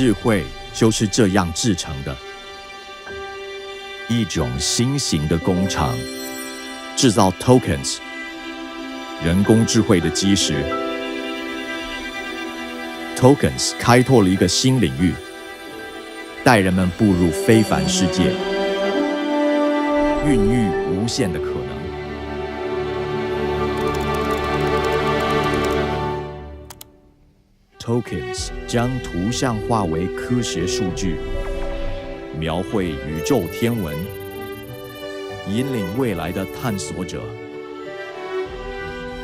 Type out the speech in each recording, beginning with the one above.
智慧就是这样制成的。一种新型的工厂，制造 tokens， 人工智慧的基石。tokens 开拓了一个新领域，带人们步入非凡世界，孕育无限的可能。tokens 将图像化为科学数据，描绘宇宙天文，引领未来的探索者。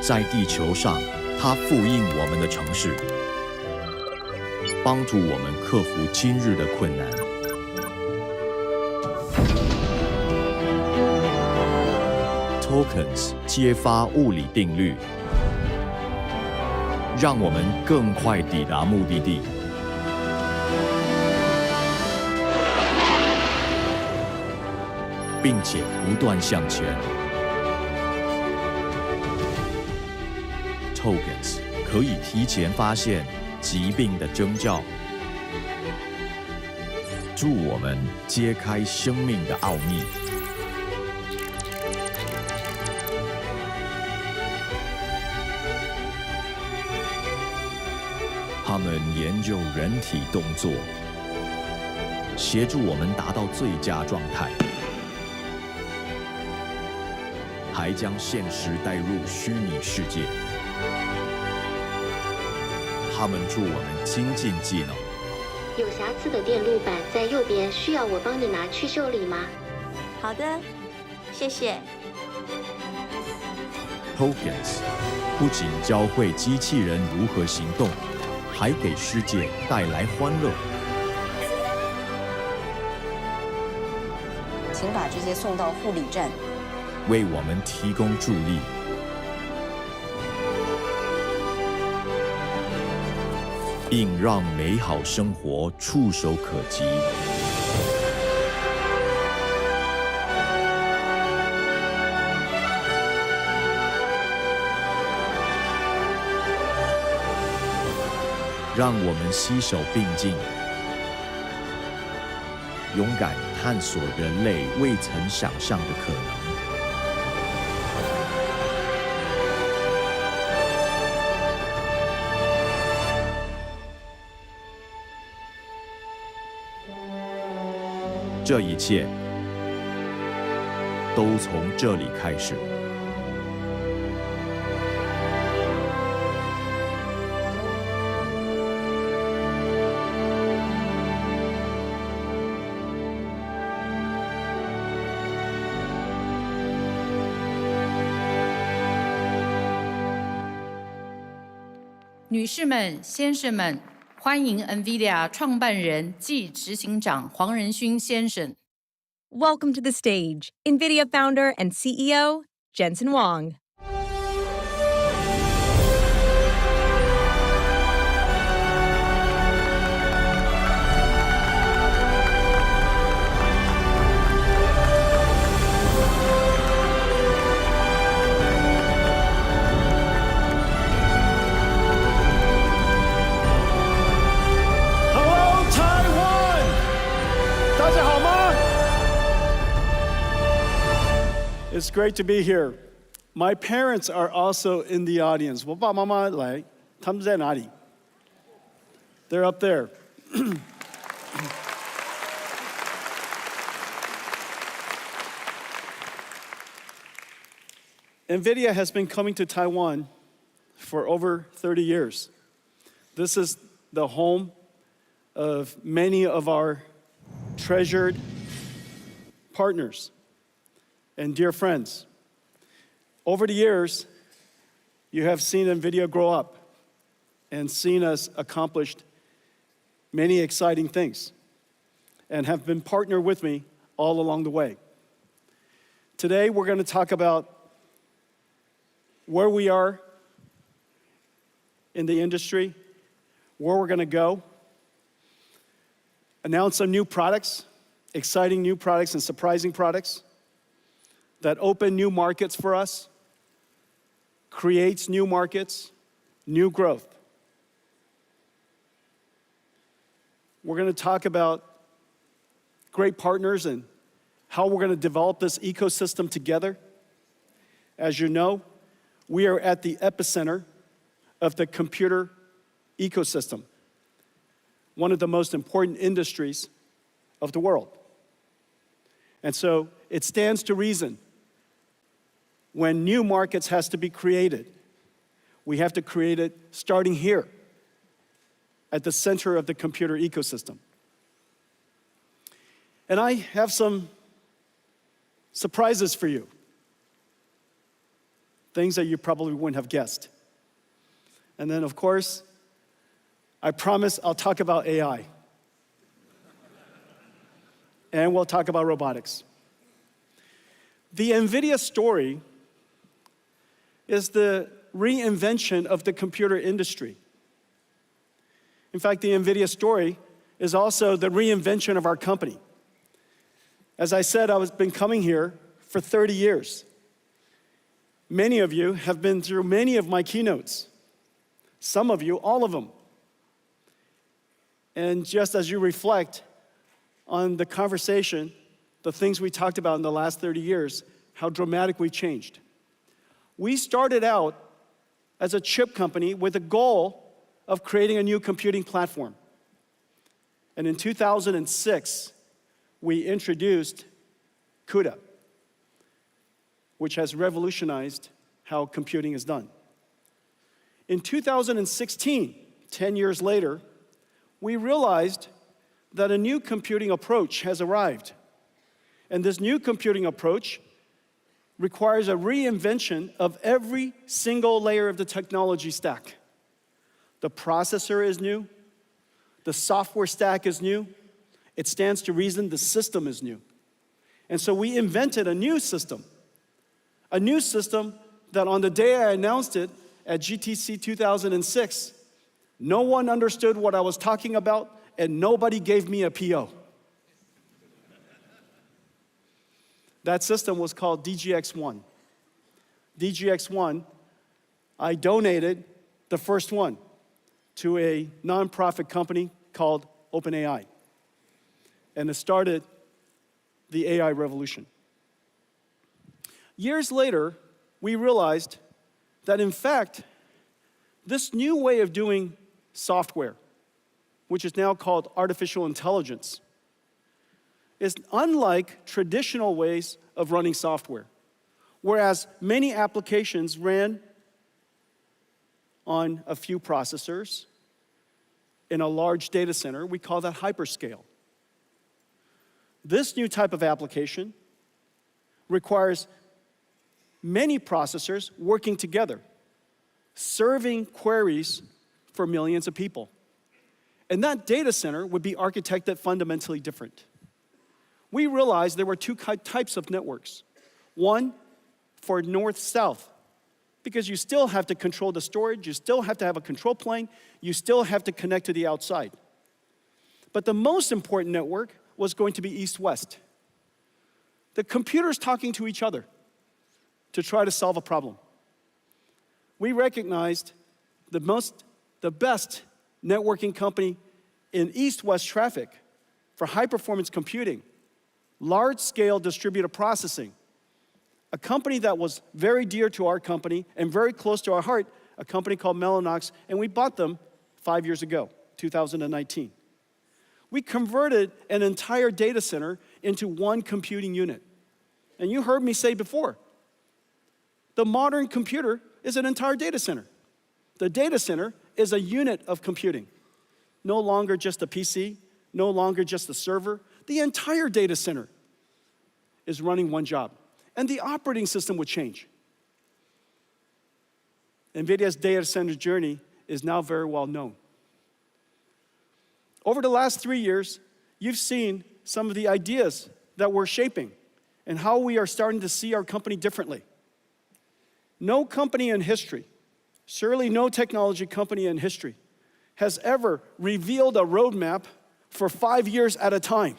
在地球上，它复印我们的城市，帮助我们克服今日的困难。tokens 揭发物理定律，让我们更快抵达目的地。并且不断向前。tokens 可以提前发现疾病的征兆，助我们揭开生命的奥秘。他们研究人体动作，协助我们达到最佳状态，还将现实带入虚拟世界。他们助我们精进技能。有瑕疵的电路板在右边，需要我帮你拿去修理吗？好的，谢谢。tokens 不仅教会机器人如何行动，还给世界带来欢乐。请把这些送到护理站，为我们提供助力。应让美好生活触手可及。让我们携手并进，勇敢探索人类未曾想象的可能。这一切都从这里开始。女士们、先生们，欢迎 NVIDIA 创办人暨执行长黄仁勋先生。Welcome to the stage, NVIDIA founder and CEO, Jensen Huang. It's great to be here. My parents are also in the audience. 我爸爸妈妈来，他们在哪里？ They're up there. NVIDIA has been coming to Taiwan for over 30 years. This is the home of many of our treasured partners and dear friends. Over the years, you have seen NVIDIA grow up and seen us accomplish many exciting things and have been partnered with me all along the way. Today, we're going to talk about where we are in the industry, where we're going to go, announce some new products, exciting new products and surprising products that open new markets for us, creates new markets, new growth. We're going to talk about great partners and how we're going to develop this ecosystem together. As you know, we are at the epicenter of the computer ecosystem, one of the most important industries of the world. And so it stands to reason when new markets has to be created, we have to create it starting here at the center of the computer ecosystem. And I have some surprises for you, things that you probably wouldn't have guessed. And then, of course, I promise I'll talk about AI. And we'll talk about robotics. The NVIDIA story is the reinvention of the computer industry. In fact, the NVIDIA story is also the reinvention of our company. As I said, I've been coming here for 30 years. Many of you have been through many of my keynotes. Some of you, all of them. And just as you reflect on the conversation, the things we talked about in the last 30 years, how dramatic we changed. We started out as a chip company with a goal of creating a new computing platform. And in 2006, we introduced CUDA, which has revolutionized how computing is done. In 2016, 10 years later, we realized that a new computing approach has arrived. And this new computing approach requires a reinvention of every single layer of the technology stack. The processor is new. The software stack is new. It stands to reason the system is new. And so we invented a new system that on the day I announced it at GTC 2006, no one understood what I was talking about, and nobody gave me a PO. That system was called DGX-1. DGX-1, I donated the first one to a nonprofit company called OpenAI. And it started the AI revolution. Years later, we realized that in fact, this new way of doing software, which is now called artificial intelligence, is unlike traditional ways of running software. Whereas many applications ran on a few processors in a large data center, we call that hyperscale. This new type of application requires many processors working together, serving queries for millions of people. And that data center would be architected fundamentally different. We realized there were two types of networks. One for north-south, because you still have to control the storage, you still have to have a control plane, you still have to connect to the outside. But the most important network was going to be east-west. The computers talking to each other to try to solve a problem. We recognized the best networking company in east-west traffic for high-performance computing, large-scale distributed processing, a company that was very dear to our company and very close to our heart, a company called Mellanox, and we bought them 5 years ago, 2019. We converted an entire data center into one computing unit. And you heard me say before, the modern computer is an entire data center. The data center is a unit of computing. No longer just a PC, no longer just a server. The entire data center is running one job. And the operating system would change. NVIDIA's data center journey is now very well known. Over the last 3 years, you've seen some of the ideas that we're shaping and how we are starting to see our company differently. No company in history, surely no technology company in history, has ever revealed a roadmap for 5 years at a time.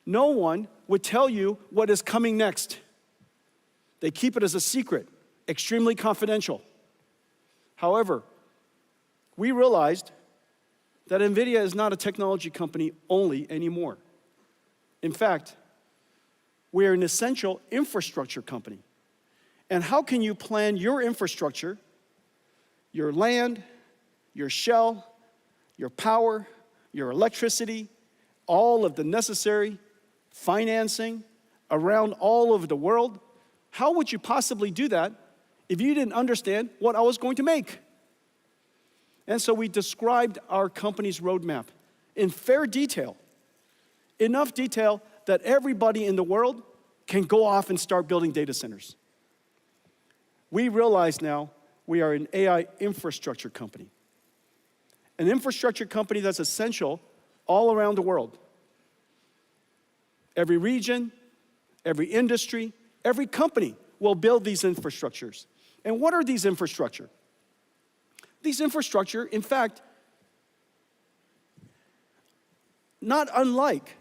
No one would tell you what is coming next. They keep it as a secret, extremely confidential. However, we realized that NVIDIA is not a technology company only anymore. In fact, we are an essential infrastructure company. And how can you plan your infrastructure, your land, your shell, your power, your electricity, all of the necessary financing around all over the world? How would you possibly do that if you didn't understand what I was going to make? And so we described our company's roadmap in fair detail, enough detail that everybody in the world can go off and start building data centers. We realize now we are an AI infrastructure company, an infrastructure company that's essential all around the world. Every region, every industry, every company will build these infrastructures. And what are these infrastructure? These infrastructure, in fact, not unlike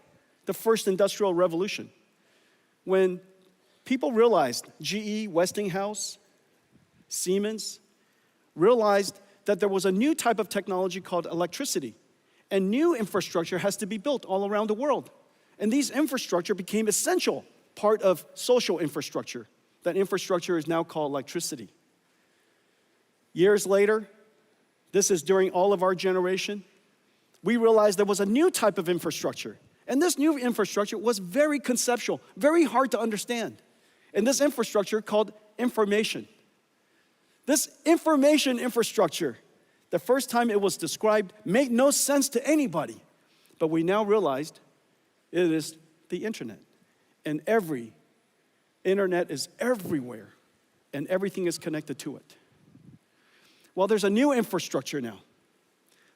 the first industrial revolution, when people realized, GE, Westinghouse, Siemens, realized that there was a new type of technology called electricity, and new infrastructure has to be built all around the world. And these infrastructure became essential part of social infrastructure. That infrastructure is now called electricity. Years later, this is during all of our generation, we realized there was a new type of infrastructure. And this new infrastructure was very conceptual, very hard to understand. And this infrastructure called information. This information infrastructure, the first time it was described, made no sense to anybody. But we now realized it is the internet. And every internet is everywhere, and everything is connected to it. Well, there's a new infrastructure now.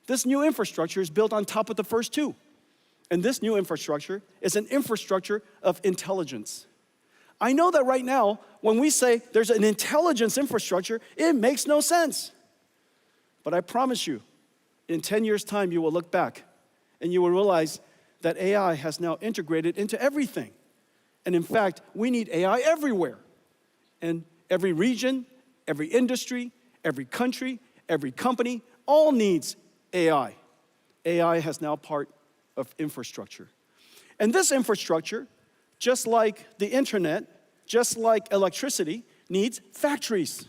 This new infrastructure is built on top of the first two. And this new infrastructure is an infrastructure of intelligence. I know that right now, when we say there's an intelligence infrastructure, it makes no sense. But I promise you, in 10 years' time, you will look back and you will realize that AI has now integrated into everything. And in fact, we need AI everywhere. And every region, every industry, every country, every company, all needs AI. AI has now part of infrastructure. And this infrastructure, just like the internet, just like electricity, needs factories.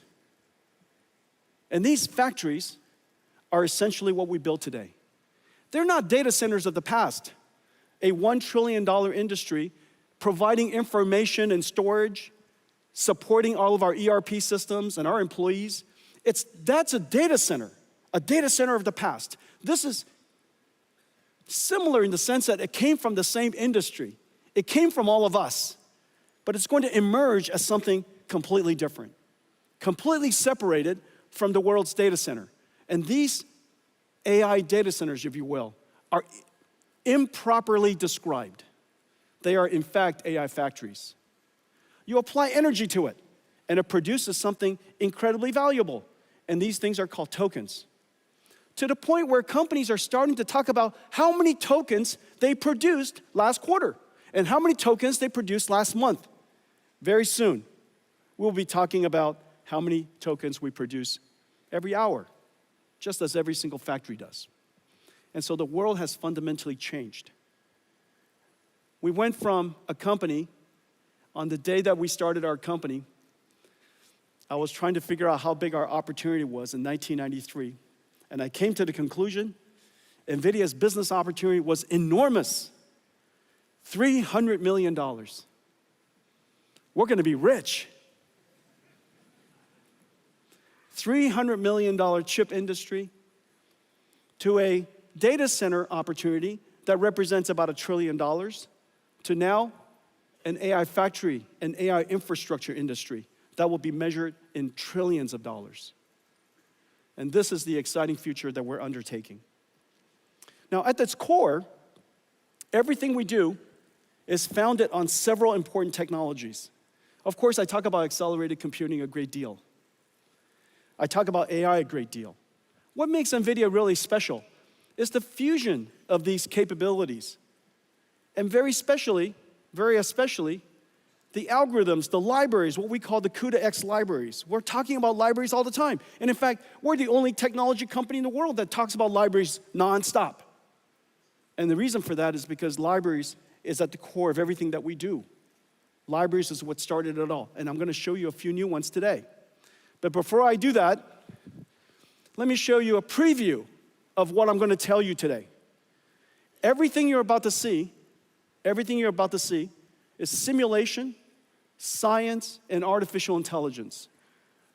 And these factories are essentially what we build today. They're not data centers of the past, a $1 trillion industry providing information and storage, supporting all of our ERP systems and our employees. That's a data center of the past. This is similar in the sense that it came from the same industry. It came from all of us, but it's going to emerge as something completely different, completely separated from the world's data center. And these AI data centers, if you will, are improperly described. They are, in fact, AI factories. You apply energy to it, and it produces something incredibly valuable. And these things are called tokens. To the point where companies are starting to talk about how many tokens they produced last quarter and how many tokens they produced last month. Very soon, we'll be talking about how many tokens we produce every hour, just as every single factory does. And so the world has fundamentally changed. We went from a company, on the day that we started our company, I was trying to figure out how big our opportunity was in 1993. And I came to the conclusion, NVIDIA's business opportunity was enormous. $300 million. We're gonna be rich. $300 million chip industry to a data center opportunity that represents about $1 trillion to now an AI factory, an AI infrastructure industry that will be measured in trillions of dollars. And this is the exciting future that we're undertaking. Now, at its core, everything we do is founded on several important technologies. Of course, I talk about accelerated computing a great deal. I talk about AI a great deal. What makes NVIDIA really special is the fusion of these capabilities. And very especially, the algorithms, the libraries, what we call the COMPUTEX libraries. We're talking about libraries all the time. And in fact, we're the only technology company in the world that talks about libraries nonstop. And the reason for that is because libraries is at the core of everything that we do. Libraries is what started it all. And I'm going to show you a few new ones today. But before I do that, let me show you a preview of what I'm going to tell you today. Everything you're about to see is simulation, science, and artificial intelligence.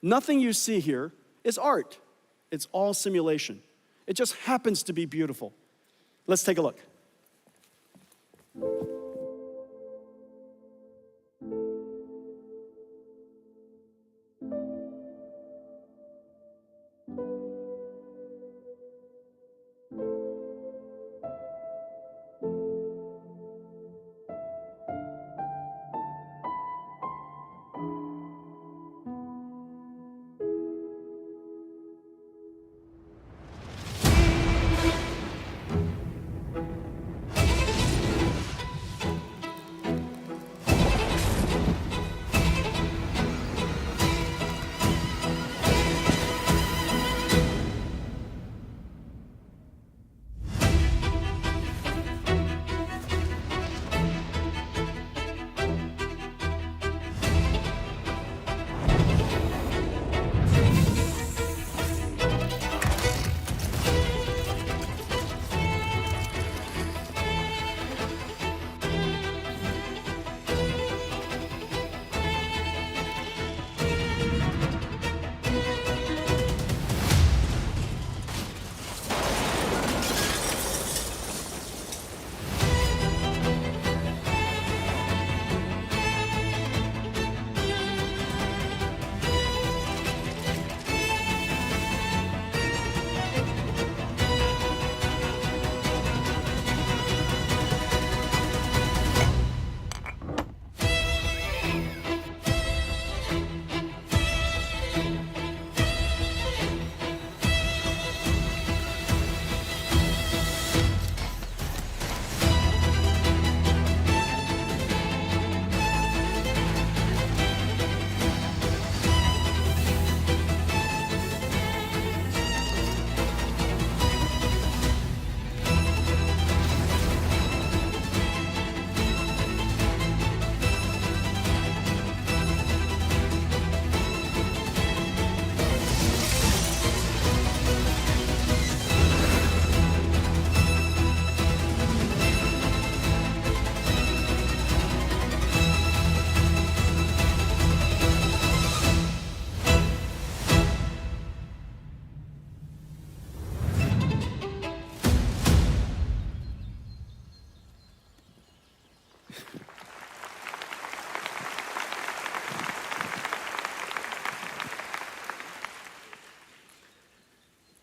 Nothing you see here is art. It's all simulation. It just happens to be beautiful. Let's take a look.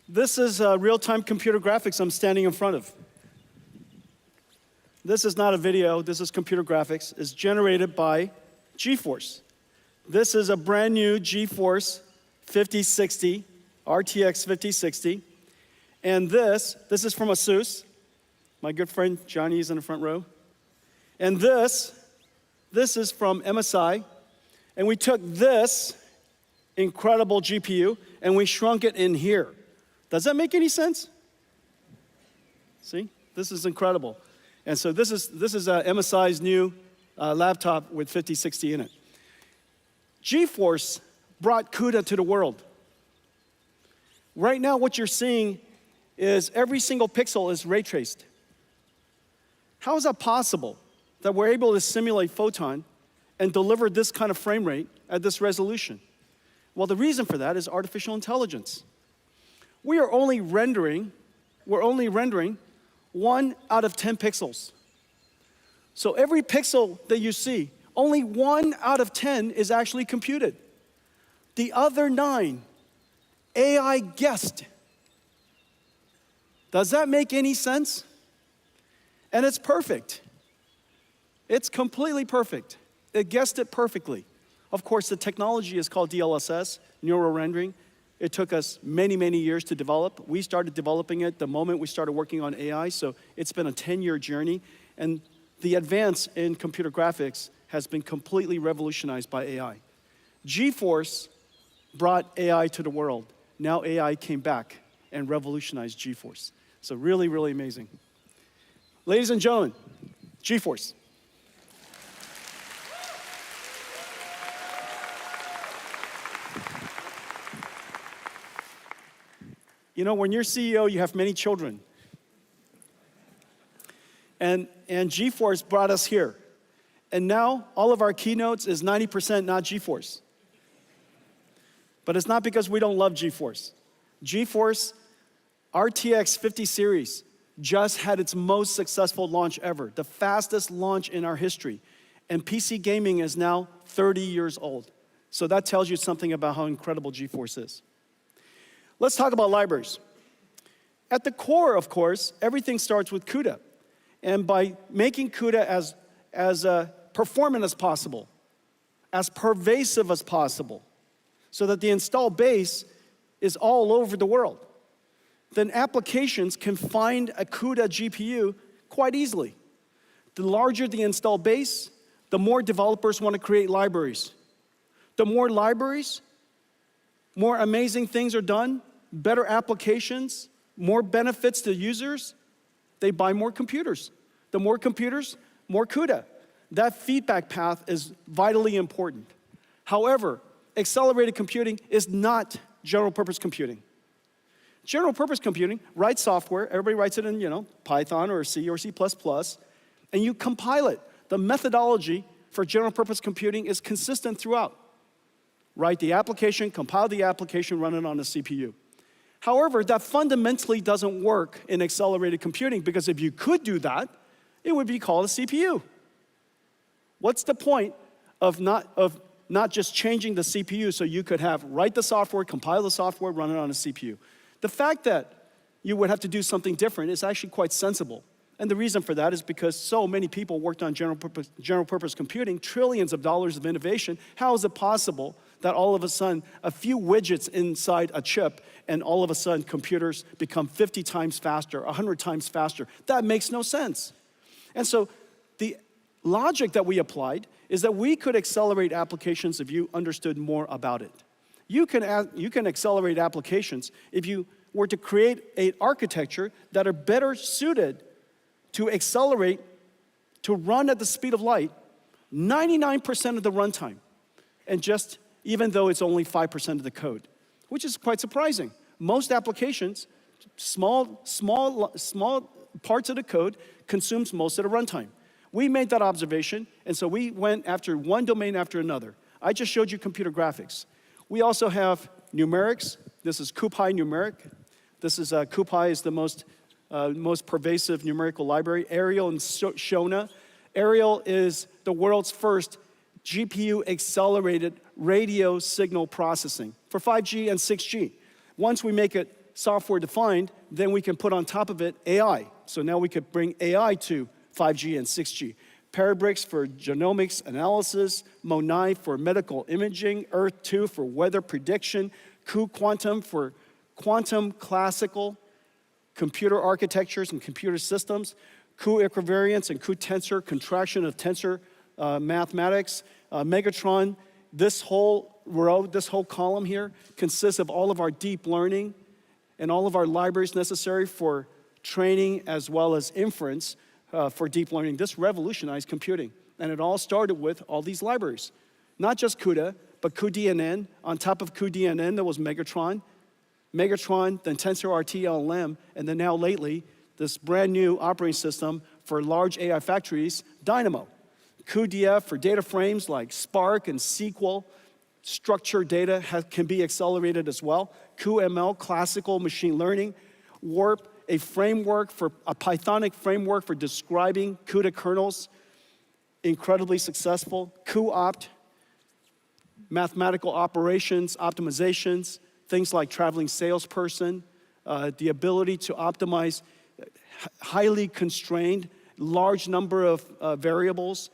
This is real-time computer graphics I'm standing in front of. This is not a video, this is computer graphics. It's generated by GeForce. This is a brand new GeForce 5060, RTX 5060. And this is from ASUS. My good friend Johnny is in the front row. And this is from MSI. And we took this incredible GPU and we shrunk it in here. Does that make any sense? See, this is incredible. And so this is MSI's new laptop with 5060 in it. GeForce brought CUDA to the world. Right now what you're seeing is every single pixel is ray traced. How is that possible that we're able to simulate photon and deliver this kind of frame rate at this resolution? Well, the reason for that is artificial intelligence. We're only rendering 1 out of 10 pixels. So every pixel that you see, only 1 out of 10 is actually computed. The other 9, AI guessed. Does that make any sense? And it's perfect. It's completely perfect. It guessed it perfectly. Of course, the technology is called DLSS, neural rendering. It took us many, many years to develop. We started developing it the moment we started working on AI, so it's been a 10-year journey. And the advance in computer graphics has been completely revolutionized by AI. GeForce brought AI to the world. Now AI came back and revolutionized GeForce. So really, really amazing. Ladies and gentlemen, GeForce. You know, when you're CEO, you have many children. And GeForce brought us here. And now all of our keynotes is 90% not GeForce. But it's not because we don't love GeForce. GeForce RTX 50 series just had its most successful launch ever, the fastest launch in our history. And PC gaming is now 30 years old. So that tells you something about how incredible GeForce is. Let's talk about libraries. At the core, of course, everything starts with CUDA. And by making CUDA as performant as possible, as pervasive as possible, so that the install base is all over the world, then applications can find a CUDA GPU quite easily. The larger the install base, the more developers want to create libraries. The more libraries, more amazing things are done, better applications, more benefits to users, they buy more computers. The more computers, more CUDA. That feedback path is vitally important. However, accelerated computing is not general purpose computing. General purpose computing, write software, everybody writes it in, Python or C or C++, and you compile it. The methodology for general purpose computing is consistent throughout. Write the application, compile the application, run it on a CPU. However, that fundamentally doesn't work in accelerated computing, because if you could do that, it would be called a CPU. What's the point of not just changing the CPU so you could write the software, compile the software, run it on a CPU? The fact that you would have to do something different is actually quite sensible. And the reason for that is because so many people worked on general purpose computing, trillions of dollars of innovation. How is it possible that all of a sudden a few widgets inside a chip and all of a sudden computers become 50 times faster, 100 times faster? That makes no sense. And so the logic that we applied is that we could accelerate applications if you understood more about it. You can accelerate applications if you were to create an architecture that are better suited to accelerate, to run at the speed of light, 99% of the runtime, and just even though it's only 5% of the code, which is quite surprising. Most applications, small parts of the code consumes most of the runtime. We made that observation, and so we went after one domain after another. I just showed you computer graphics. We also have numerics. This is CuPy numeric. This is CuPy is the most pervasive numerical library. Arial and Shona. Arial is the world's first GPU-accelerated radio signal processing for 5G and 6G. Once we make it software-defined, then we can put on top of it AI. So now we could bring AI to 5G and 6G. Parabricks for genomics analysis, MO9 for medical imaging, Earth-2 for weather prediction, cuQuantum for quantum classical computer architectures and computer systems, cuequivariance and cuTensor, contraction of tensor mathematics, Megatron. This whole row, this whole column here consists of all of our deep learning and all of our libraries necessary for training as well as inference for deep learning. This revolutionized computing. And it all started with all these libraries. Not just CUDA, but cuDNN. On top of cuDNN, there was Megatron. Megatron, then TensorRT LLM, and then now lately, this brand new operating system for large AI factories, Dynamo. cuDF for data frames like Spark and SQL. Structured data can be accelerated as well. cuML, classical machine learning. Warp, a Pythonic framework for describing CUDA kernels, incredibly successful. cuOpt, mathematical operations, optimizations, things like traveling salesperson, the ability to optimize highly constrained, large number of variables,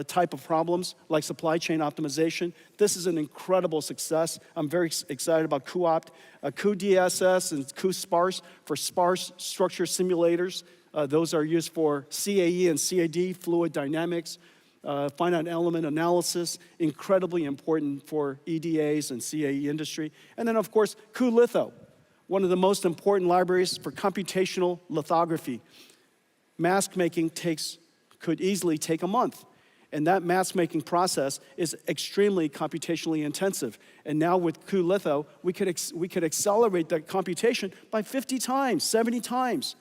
type of problems like supply chain optimization. This is an incredible success. I'm very excited about cuOpt, cuDSS and cuSparse for sparse structure simulators. Those are used for CAE and CAD, fluid dynamics. finite element analysis, incredibly important for EDAs and CAE industry. And then, of course, cuLitho, one of the most important libraries for computational lithography. Mask making could easily take a month. And that mask making process is extremely computationally intensive. And now with cuLitho, we could accelerate that computation by 50 times, 70 times.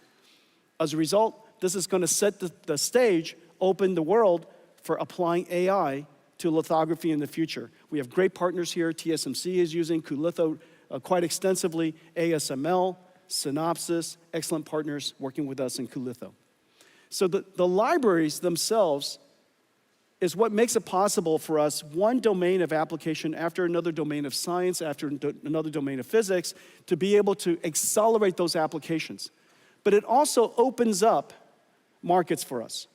As a result, this is going to set the stage, open the world for applying AI to lithography in the future. We have great partners here. TSMC is using cuLitho quite extensively. ASML, Synopsys, excellent partners working with us in cuLitho. So the libraries themselves is what makes it possible for us, one domain of application after another domain of science, after another domain of physics, to be able to accelerate those applications. But it also opens up markets for us.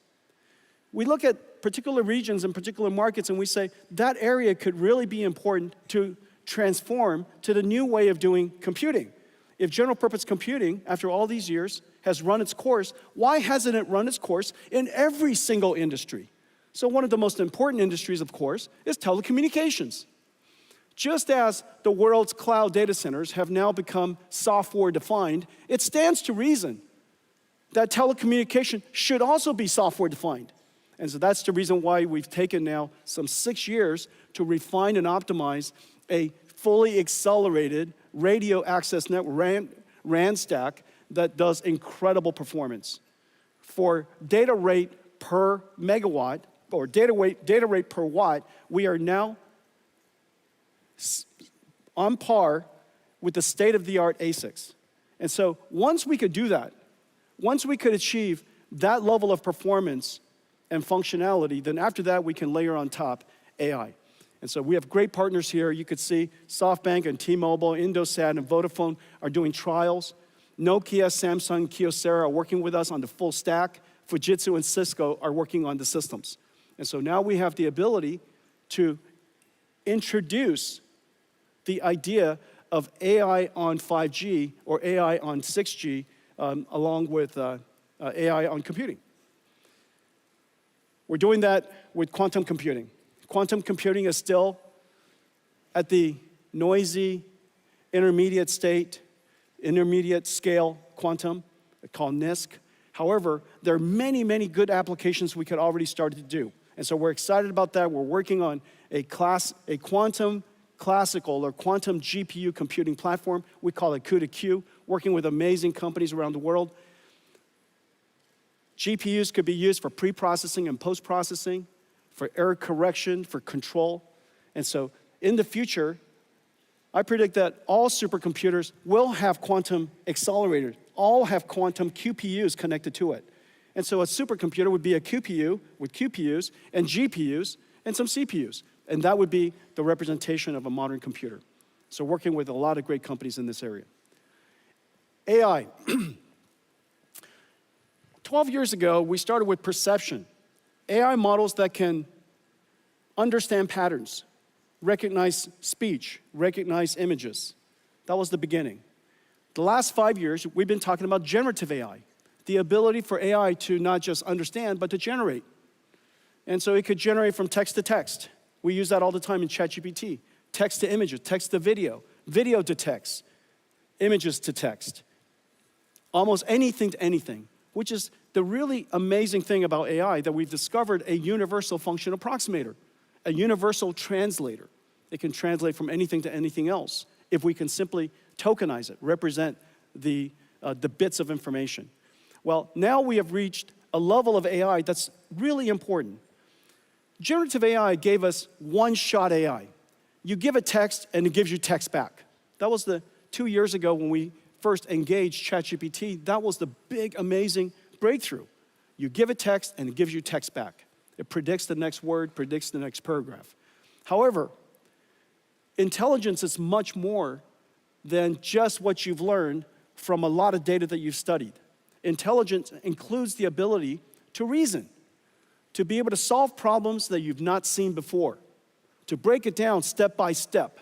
We look at particular regions and particular markets and we say, that area could really be important to transform to the new way of doing computing. If general purpose computing, after all these years, has run its course, why hasn't it run its course in every single industry? So one of the most important industries, of course, is telecommunications. Just as the world's cloud data centers have now become software-defined, it stands to reason that telecommunication should also be software-defined. And so that's the reason why we've taken now some 6 years to refine and optimize a fully accelerated radio access network, RAN stack, that does incredible performance. For data rate per megawatt, or data rate per watt, we are now on par with the state-of-the-art ASICs. And so once we could do that, once we could achieve that level of performance and functionality, then after that we can layer on top AI. And so we have great partners here. You could see SoftBank and T-Mobile, Indosat and Vodafone are doing trials. Nokia, Samsung, Kyocera are working with us on the full stack. Fujitsu and Cisco are working on the systems. And so now we have the ability to introduce the idea of AI on 5G or AI on 6G along with AI on computing. We're doing that with quantum computing. Quantum computing is still at the noisy intermediate scale quantum, called NISQ. However, there are many, many good applications we could already start to do. And so we're excited about that. We're working on a quantum classical or quantum GPU computing platform. We call it Q2Q, working with amazing companies around the world. GPUs could be used for pre-processing and post-processing, for error correction, for control. And so in the future, I predict that all supercomputers will have quantum accelerators, all have quantum QPUs connected to it. And so a supercomputer would be a QPU with QPUs and GPUs and some CPUs. And that would be the representation of a modern computer. So working with a lot of great companies in this area. AI. 12 years ago, we started with perception. AI models that can understand patterns, recognize speech, recognize images. That was the beginning. The last 5 years, we've been talking about generative AI, the ability for AI to not just understand, but to generate. And so it could generate from text to text. We use that all the time in ChatGPT. Text to images, text to video, video to text, images to text. Almost anything to anything, which is the really amazing thing about AI, that we've discovered a universal function approximator, a universal translator. It can translate from anything to anything else if we can simply tokenize it, represent the bits of information. Well, now we have reached a level of AI that's really important. Generative AI gave us one-shot AI. You give a text and it gives you text back. That was 2 years ago when we first engaged ChatGPT. That was the big, amazing breakthrough. You give a text and it gives you text back. It predicts the next word, predicts the next paragraph. However, intelligence is much more than just what you've learned from a lot of data that you've studied. Intelligence includes the ability to reason, to be able to solve problems that you've not seen before, to break it down step by step,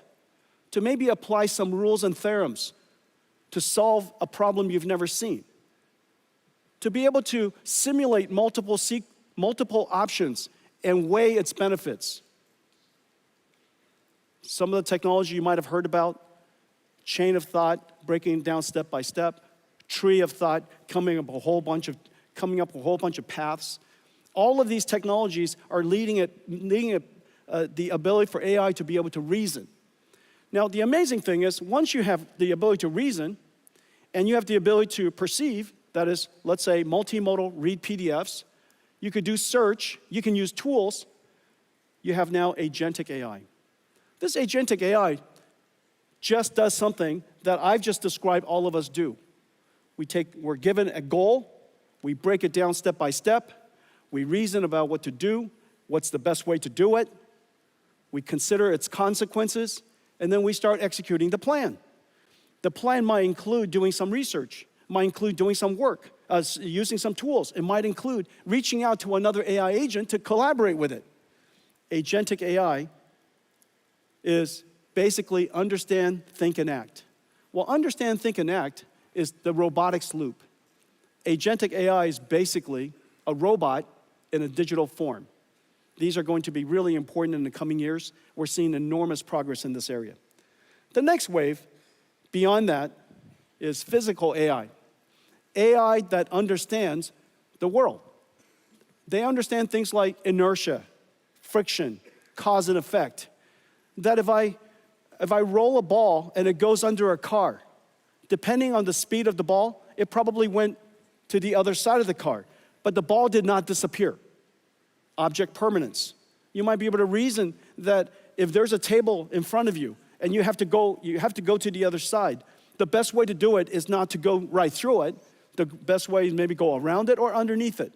to maybe apply some rules and theorems to solve a problem you've never seen, to be able to simulate multiple options and weigh its benefits. Some of the technology you might have heard about, chain of thought, breaking it down step by step, tree of thought, coming up with a whole bunch of paths. All of these technologies are leading the ability for AI to be able to reason. Now, the amazing thing is, once you have the ability to reason, and you have the ability to perceive, that is, let's say, multimodal read PDFs, you could do search, you can use tools, you have now agentic AI. This agentic AI just does something that I've just described all of us do. We're given a goal, we break it down step by step, we reason about what to do, what's the best way to do it, we consider its consequences, and then we start executing the plan. The plan might include doing some research, might include doing some work, using some tools. It might include reaching out to another AI agent to collaborate with it. Agentic AI is basically understand, think, and act. Well, understand, think, and act is the robotics loop. Agentic AI is basically a robot in a digital form. These are going to be really important in the coming years. We're seeing enormous progress in this area. The next wave, beyond that, is physical AI. AI that understands the world. They understand things like inertia, friction, cause and effect. That if I roll a ball and it goes under a car, depending on the speed of the ball, it probably went to the other side of the car. But the ball did not disappear. Object permanence. You might be able to reason that if there's a table in front of you and you have to go to the other side, the best way to do it is not to go right through it. The best way is maybe go around it or underneath it.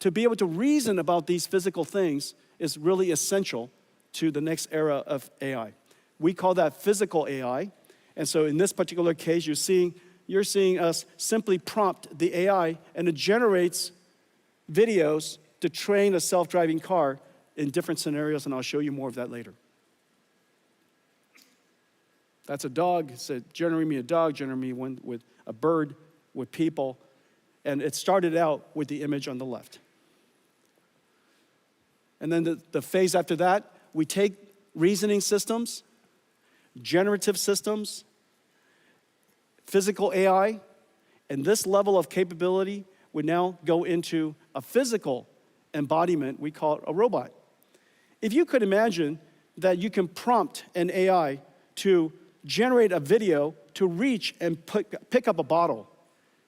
To be able to reason about these physical things is really essential to the next era of AI. We call that physical AI. And so in this particular case, you're seeing us simply prompt the AI, and it generates videos to train a self-driving car in different scenarios, and I'll show you more of that later. That's a dog. It said, generate me a dog, generate me one with a bird, with people. And it started out with the image on the left. And then the phase after that, we take reasoning systems, generative systems, physical AI, and this level of capability would now go into a physical embodiment. We call it a robot. If you could imagine that you can prompt an AI to generate a video to reach and pick up a bottle,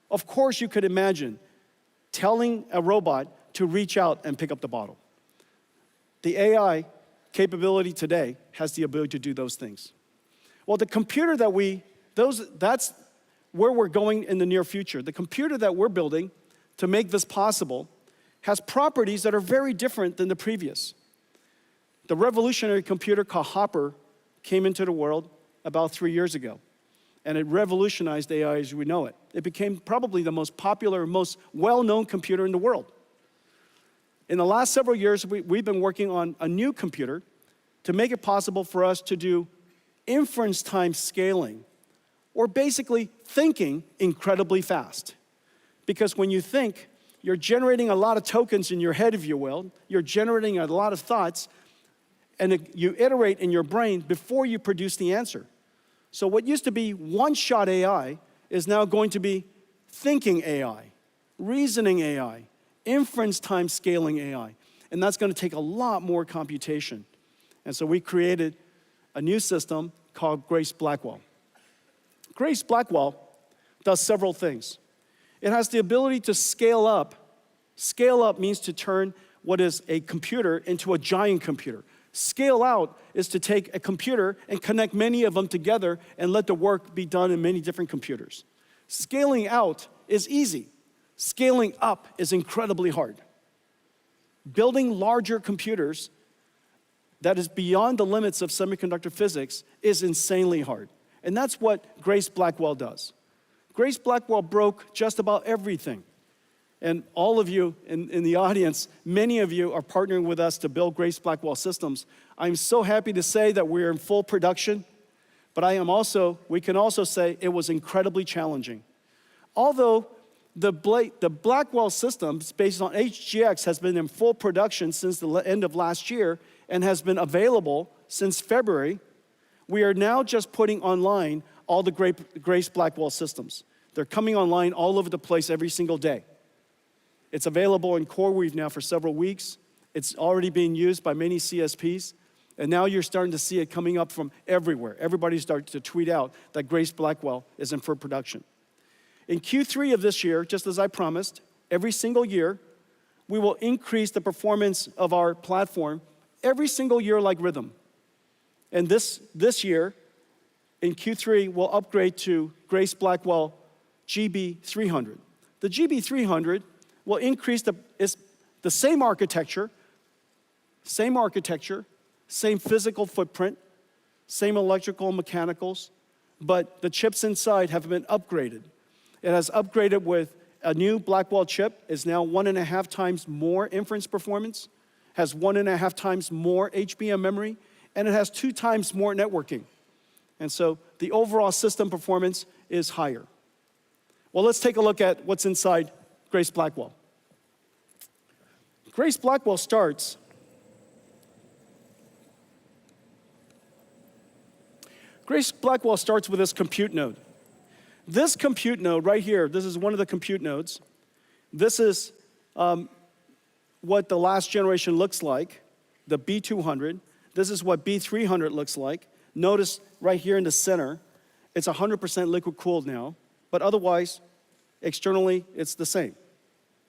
of course you could imagine telling a robot to reach out and pick up the bottle. The AI capability today has the ability to do those things. Well, the computer that's where we're going in the near future. The computer that we're building to make this possible has properties that are very different than the previous. The revolutionary computer called Hopper came into the world about 3 years ago, and it revolutionized AI as we know it. It became probably the most popular, most well-known computer in the world. In the last several years, we've been working on a new computer to make it possible for us to do inference time scaling, or basically thinking incredibly fast. Because when you think, you're generating a lot of tokens in your head, if you will. You're generating a lot of thoughts, and you iterate in your brain before you produce the answer. So what used to be one-shot AI is now going to be thinking AI, reasoning AI, inference time scaling AI. And that's going to take a lot more computation. And so we created a new system called Grace Blackwell. Grace Blackwell does several things. It has the ability to scale up. Scale up means to turn what is a computer into a giant computer. Scale out is to take a computer and connect many of them together and let the work be done in many different computers. Scaling out is easy. Scaling up is incredibly hard. Building larger computers that is beyond the limits of semiconductor physics is insanely hard. And that's what Grace Blackwell does. Grace Blackwell broke just about everything. And all of you in the audience, many of you are partnering with us to build Grace Blackwell systems. I'm so happy to say that we're in full production, but we can also say it was incredibly challenging. Although The Blackwell systems based on HGX has been in full production since the end of last year and has been available since February. We are now just putting online all the Grace Blackwell systems. They're coming online all over the place every single day. It's available in CoreWeave now for several weeks. It's already being used by many CSPs. And now you're starting to see it coming up from everywhere. Everybody's starting to tweet out that Grace Blackwell is in full production. In Q3 of this year, just as I promised, every single year, we will increase the performance of our platform every single year like rhythm. And this year, in Q3, we'll upgrade to Grace Blackwell GB300. The GB300 will increase the same architecture, same physical footprint, same electrical and mechanicals, but the chips inside have been upgraded. It has upgraded with a new Blackwell chip. It's now 1.5 times more inference performance, has 1.5 times more HBM memory, and it has 2 times more networking. And so the overall system performance is higher. Well, let's take a look at what's inside Grace Blackwell. Grace Blackwell starts with this compute node. This compute node right here, this is one of the compute nodes. This is what the last generation looks like, the B200. This is what B300 looks like. Notice right here in the center, it's 100% liquid cooled now, but otherwise, externally, it's the same.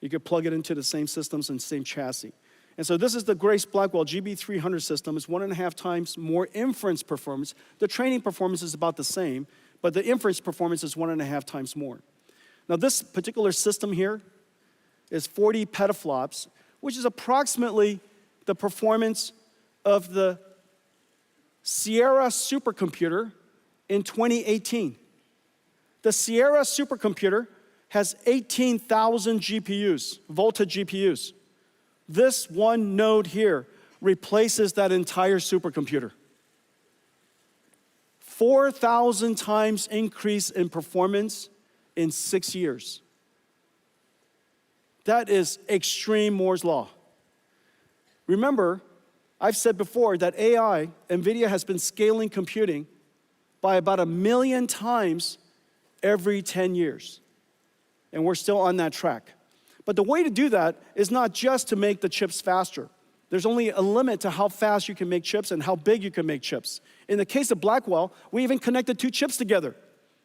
You could plug it into the same systems and same chassis. And so this is the Grace Blackwell GB300 system. It's 1.5 times more inference performance. The training performance is about the same, but the inference performance is 1.5 times more. Now this particular system here is 40 petaflops, which is approximately the performance of the Sierra supercomputer in 2018. The Sierra supercomputer has 18,000 GPUs, Volta GPUs. This one node here replaces that entire supercomputer. 4,000 times increase in performance in 6 years. That is extreme Moore's law. Remember, I've said before that AI, NVIDIA has been scaling computing by about 1 million times every 10 years. And we're still on that track. But the way to do that is not just to make the chips faster. There's only a limit to how fast you can make chips and how big you can make chips. In the case of Blackwell, we even connected 2 chips together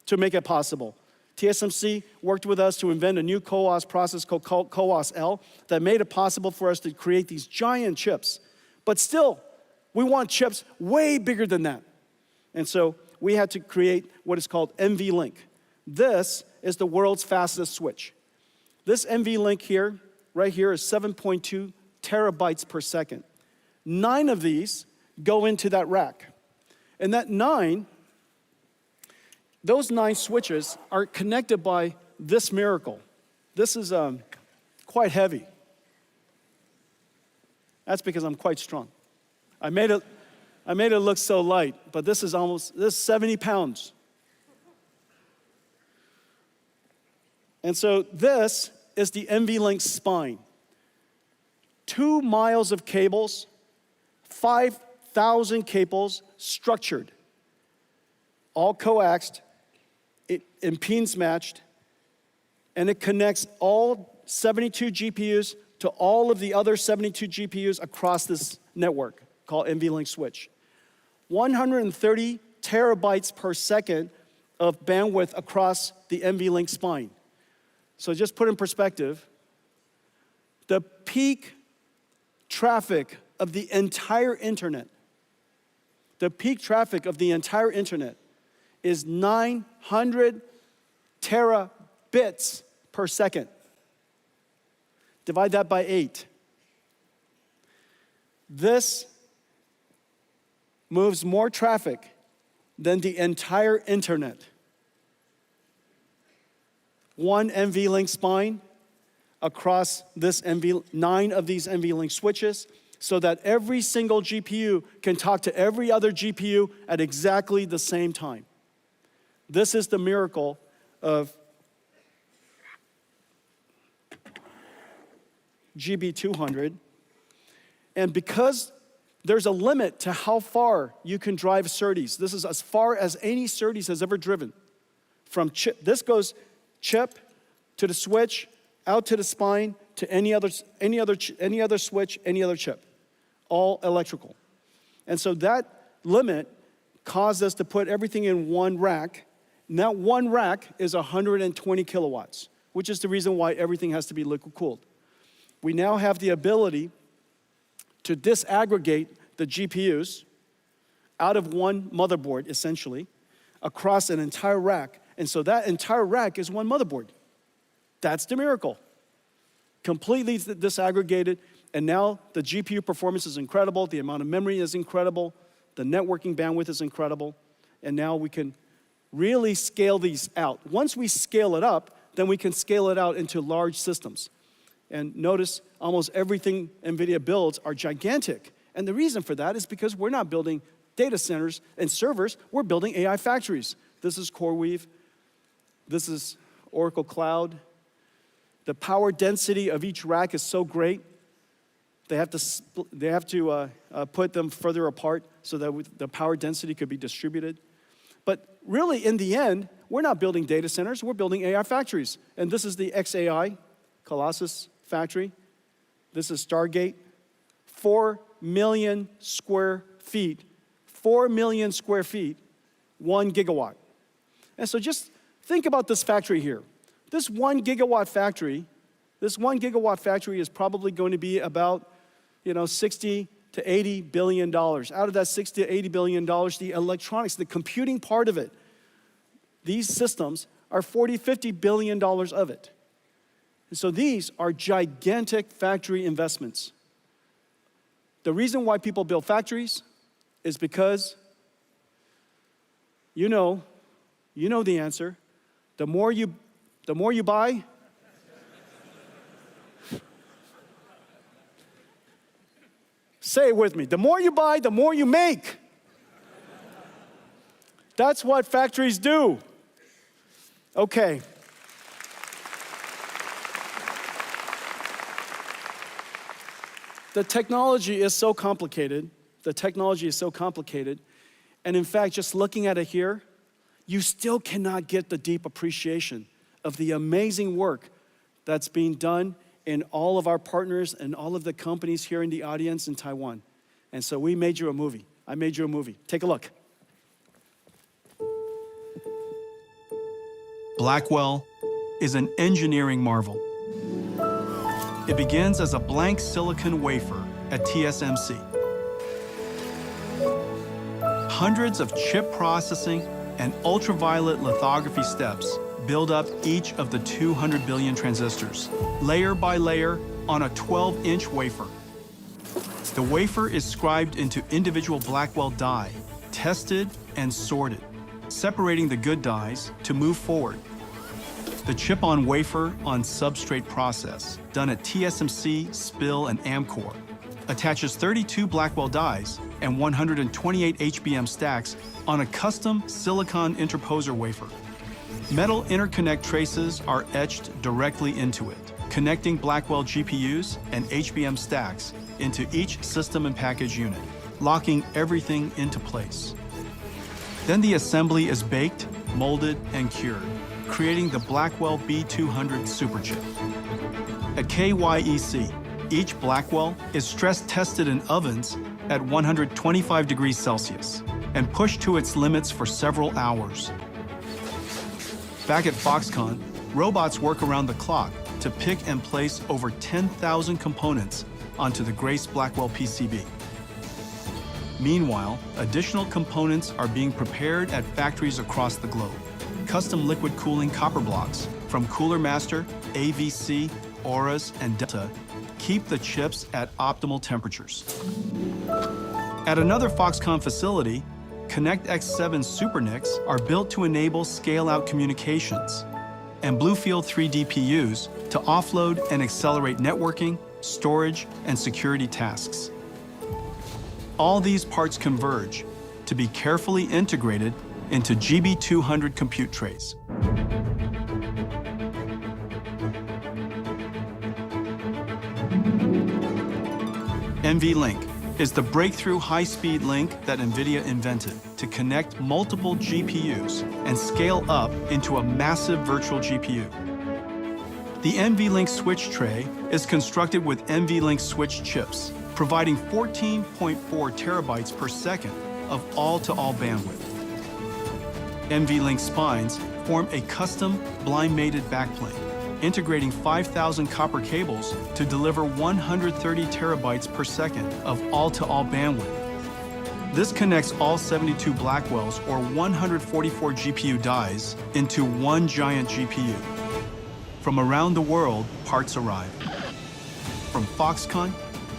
to make it possible. TSMC worked with us to invent a new CoWoS process called CoWoS-L that made it possible for us to create these giant chips. But still, we want chips way bigger than that. And so we had to create what is called NVLink. This is the world's fastest switch. This NVLink here, right here, is 7.2 terabytes per second. 9 of these go into that rack. And those 9 switches are connected by this miracle. This is quite heavy. That's because I'm quite strong. I made it look so light, but this is 70 pounds. And so this is the NVLink spine. 2 miles of cables, 5,000 cables structured, all coaxed, impedance matched, and it connects all 72 GPUs to all of the other 72 GPUs across this network called NVLink switch. 130 terabytes per second of bandwidth across the NVLink spine. So just put in perspective, the peak traffic of the entire internet, is 900 terabits per second. Divide that by 8. This moves more traffic than the entire internet. 1 NVLink spine across this 9 of these NVLink switches, so that every single GPU can talk to every other GPU at exactly the same time. This is the miracle of GB200. And because there's a limit to how far you can drive SerDes, this is as far as any SerDes has ever driven. From chip, this goes chip to the switch, out to the spine, to any other switch, any other chip, all electrical. And so that limit caused us to put everything in one rack. And that one rack is 120 kilowatts, which is the reason why everything has to be liquid cooled. We now have the ability to disaggregate the GPUs out of one motherboard, essentially, across an entire rack. And so that entire rack is one motherboard. That's the miracle. Completely disaggregated, and now the GPU performance is incredible, the amount of memory is incredible, the networking bandwidth is incredible, and now we can really scale these out. Once we scale it up, then we can scale it out into large systems. And notice almost everything NVIDIA builds are gigantic. And the reason for that is because we're not building data centers and servers, we're building AI factories. This is CoreWeave, this is Oracle Cloud. The power density of each rack is so great, they have to put them further apart so that the power density could be distributed. But really, in the end, we're not building data centers, we're building AI factories. And this is the XAI, Colossus factory. This is Stargate, 4 million square feet, 4 million square feet, 1 gigawatt. And so just think about this factory here. This 1 gigawatt factory is probably going to be about, 60 to 80 billion dollars. Out of that 60 to 80 billion dollars, the electronics, the computing part of it, these systems are 40, 50 billion dollars of it. And so these are gigantic factory investments. The reason why people build factories is because you know the answer. The more you buy, say it with me. The more you buy, the more you make. That's what factories do. Okay. The technology is so complicated. And in fact, just looking at it here, you still cannot get the deep appreciation of the amazing work that's being done in all of our partners and all of the companies here in the audience in Taiwan. And so we made you a movie. I made you a movie. Take a look. Blackwell is an engineering marvel. It begins as a blank silicon wafer at TSMC. Hundreds of chip processing and ultraviolet lithography steps build up each of the 200 billion transistors, layer by layer on a 12-inch wafer. The wafer is scribed into individual Blackwell die, tested and sorted, separating the good dies to move forward. The chip-on-wafer on substrate process, done at TSMC, SPIL, and Amkor, attaches 32 Blackwell dies and 128 HBM stacks on a custom silicon interposer wafer. Metal interconnect traces are etched directly into it, connecting Blackwell GPUs and HBM stacks into each system and package unit, locking everything into place. Then the assembly is baked, molded, and cured, creating the Blackwell B200 superchip. At KYEC, each Blackwell is stress tested in ovens at 125 degrees Celsius and pushed to its limits for several hours. Back at Foxconn, robots work around the clock to pick and place over 10,000 components onto the Grace Blackwell PCB. Meanwhile, additional components are being prepared at factories across the globe. Custom liquid cooling copper blocks from Cooler Master, AVC, Auras, and Delta keep the chips at optimal temperatures. At another Foxconn facility, ConnectX-7 SuperNICs are built to enable scale-out communications, and Bluefield 3 DPUs to offload and accelerate networking, storage, and security tasks. All these parts converge to be carefully integrated into GB200 compute trays. NVLink is the breakthrough high-speed link that NVIDIA invented to connect multiple GPUs and scale up into a massive virtual GPU. The NVLink switch tray is constructed with NVLink switch chips, providing 14.4 terabytes per second of all-to-all bandwidth. NVLink spines form a custom blind-mated backplane, integrating 5,000 copper cables to deliver 130 terabytes per second of all-to-all bandwidth. This connects all 72 Blackwells, or 144 GPU dies, into one giant GPU. From around the world, parts arrive. From Foxconn,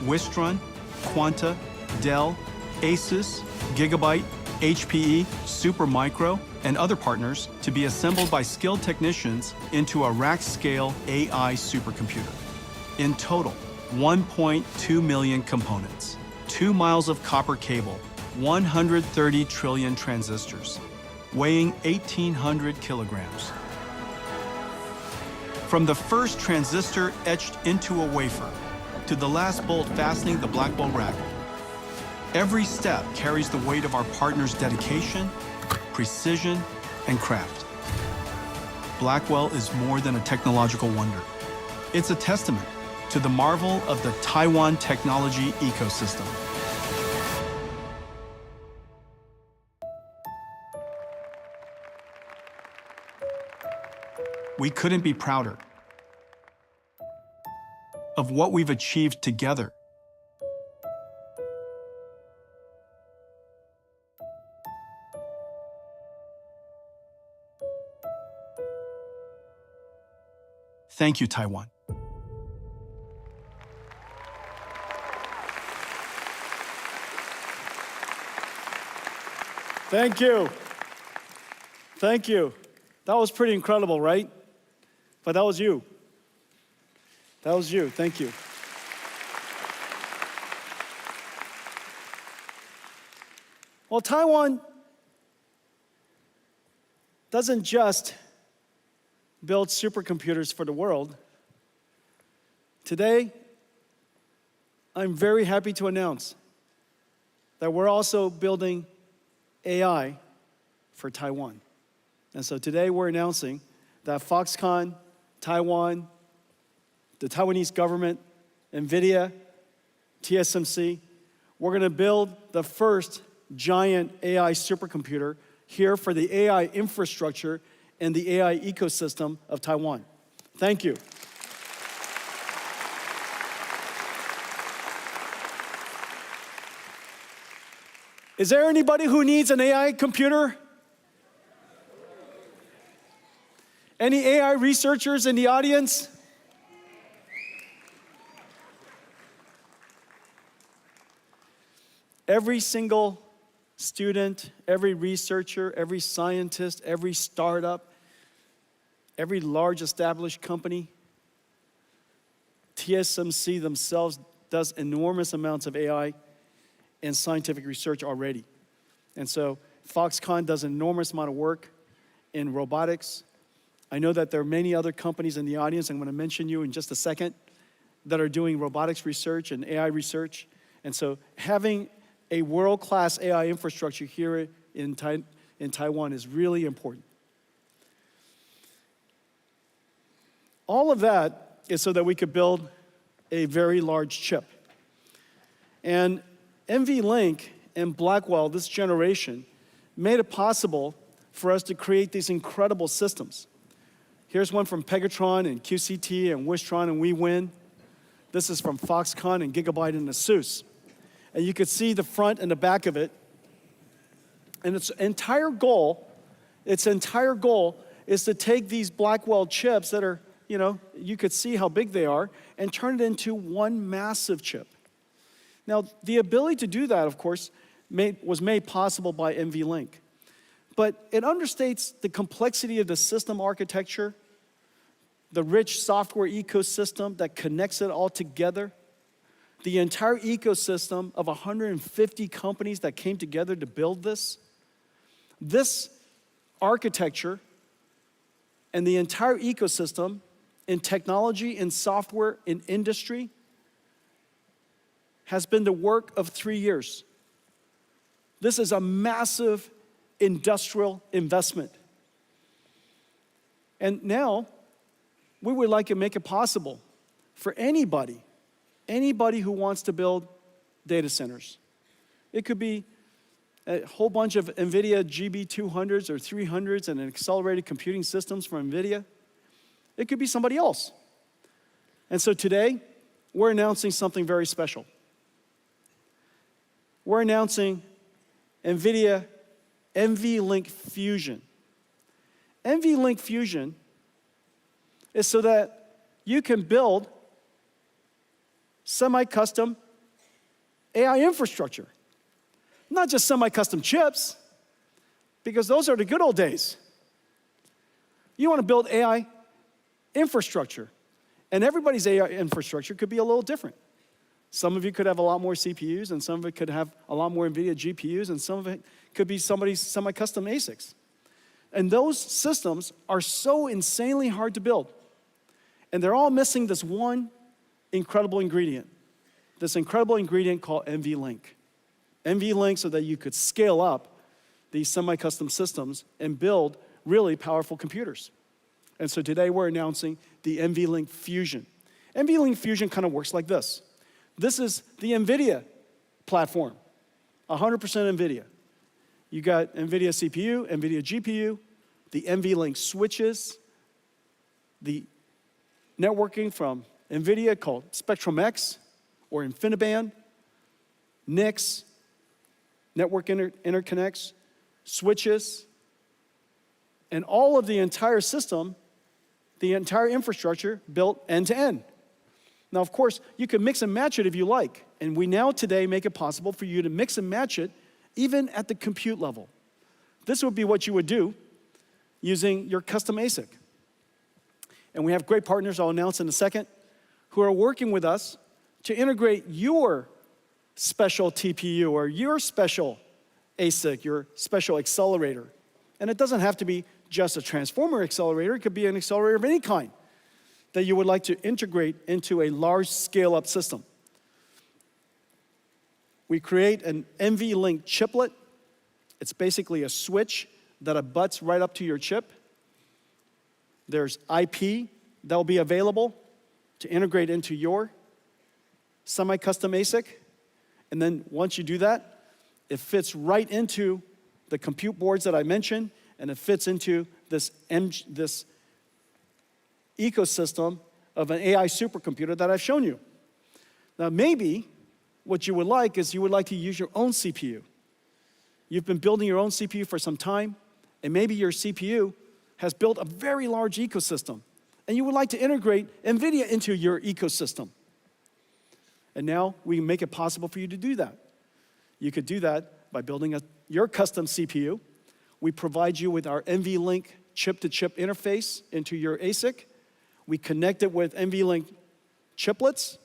Wistron, Quanta, Dell, Asus, Gigabyte, HPE, Supermicro, and other partners to be assembled by skilled technicians into a rack-scale AI supercomputer. In total, 1.2 million components, 2 miles of copper cable, 130 trillion transistors, weighing 1,800 kilograms. From the first transistor etched into a wafer to the last bolt fastening the Blackwell rack, every step carries the weight of our partners' dedication, precision, and craft. Blackwell is more than a technological wonder. It's a testament to the marvel of the Taiwan technology ecosystem. We couldn't be prouder of what we've achieved together. Thank you, Taiwan. Thank you. Thank you. That was pretty incredible, right? But that was you. That was you. Thank you. Well, Taiwan doesn't just build supercomputers for the world. Today, I'm very happy to announce that we're also building AI for Taiwan. And so today we're announcing that Foxconn, Taiwan, the Taiwanese government, NVIDIA, TSMC, we're going to build the first giant AI supercomputer here for the AI infrastructure and the AI ecosystem of Taiwan. Thank you. Is there anybody who needs an AI computer? Any AI researchers in the audience? Every single student, every researcher, every scientist, every startup, every large established company, TSMC themselves does enormous amounts of AI and scientific research already. And so Foxconn does an enormous amount of work in robotics. I know that there are many other companies in the audience, I'm going to mention you in just a second, that are doing robotics research and AI research. And so having a world-class AI infrastructure here in Taiwan is really important. All of that is so that we could build a very large chip. And NVLink and Blackwell, this generation, made it possible for us to create these incredible systems. Here's one from Pegatron and QCT and Wistron and WeWin. This is from Foxconn and Gigabyte and Asus. And you could see the front and the back of it. And its entire goal is to take these Blackwell chips that are, you could see how big they are, and turn it into one massive chip. Now, the ability to do that, of course, was made possible by NVLink. But it understates the complexity of the system architecture, the rich software ecosystem that connects it all together, the entire ecosystem of 150 companies that came together to build this. This architecture and the entire ecosystem in technology, in software, in industry has been the work of 3 years. This is a massive industrial investment. And now, we would like to make it possible for anybody who wants to build data centers. It could be a whole bunch of NVIDIA GB200s or 300s and accelerated computing systems from NVIDIA. It could be somebody else. And so today, we're announcing something very special. We're announcing NVIDIA NVLink Fusion. NVLink Fusion is so that you can build semi-custom AI infrastructure. Not just semi-custom chips, because those are the good old days. You want to build AI infrastructure. And everybody's AI infrastructure could be a little different. Some of you could have a lot more CPUs, and some of it could have a lot more NVIDIA GPUs, and some of it could be somebody's semi-custom ASICs. And those systems are so insanely hard to build. And they're all missing this one incredible ingredient. This incredible ingredient called NVLink. NVLink so that you could scale up these semi-custom systems and build really powerful computers. And so today we're announcing the NVLink Fusion. NVLink Fusion kind of works like this. This is the NVIDIA platform, 100% NVIDIA. You got NVIDIA CPU, NVIDIA GPU, the NVLink switches, the networking from NVIDIA called Spectrum-X or InfiniBand, NICs, network interconnects, switches, and all of the entire system, the entire infrastructure built end-to-end. Now, of course, you can mix and match it if you like, and we now today make it possible for you to mix and match it even at the compute level. This would be what you would do using your custom ASIC. And we have great partners I'll announce in a second who are working with us to integrate your special TPU or your special ASIC, your special accelerator. And it doesn't have to be just a transformer accelerator. It could be an accelerator of any kind that you would like to integrate into a large scale-up system. We create an NVLink chiplet. It's basically a switch that abuts right up to your chip. There's IP that will be available to integrate into your semi-custom ASIC. And then once you do that, it fits right into the compute boards that I mentioned, and it fits into this ecosystem of an AI supercomputer that I've shown you. Now, maybe what you would like is you would like to use your own CPU. You've been building your own CPU for some time, and maybe your CPU has built a very large ecosystem, and you would like to integrate NVIDIA into your ecosystem. And now we make it possible for you to do that. You could do that by building your custom CPU. We provide you with our NVLink chip-to-chip interface into your ASIC. We connect it with NVLink chiplets,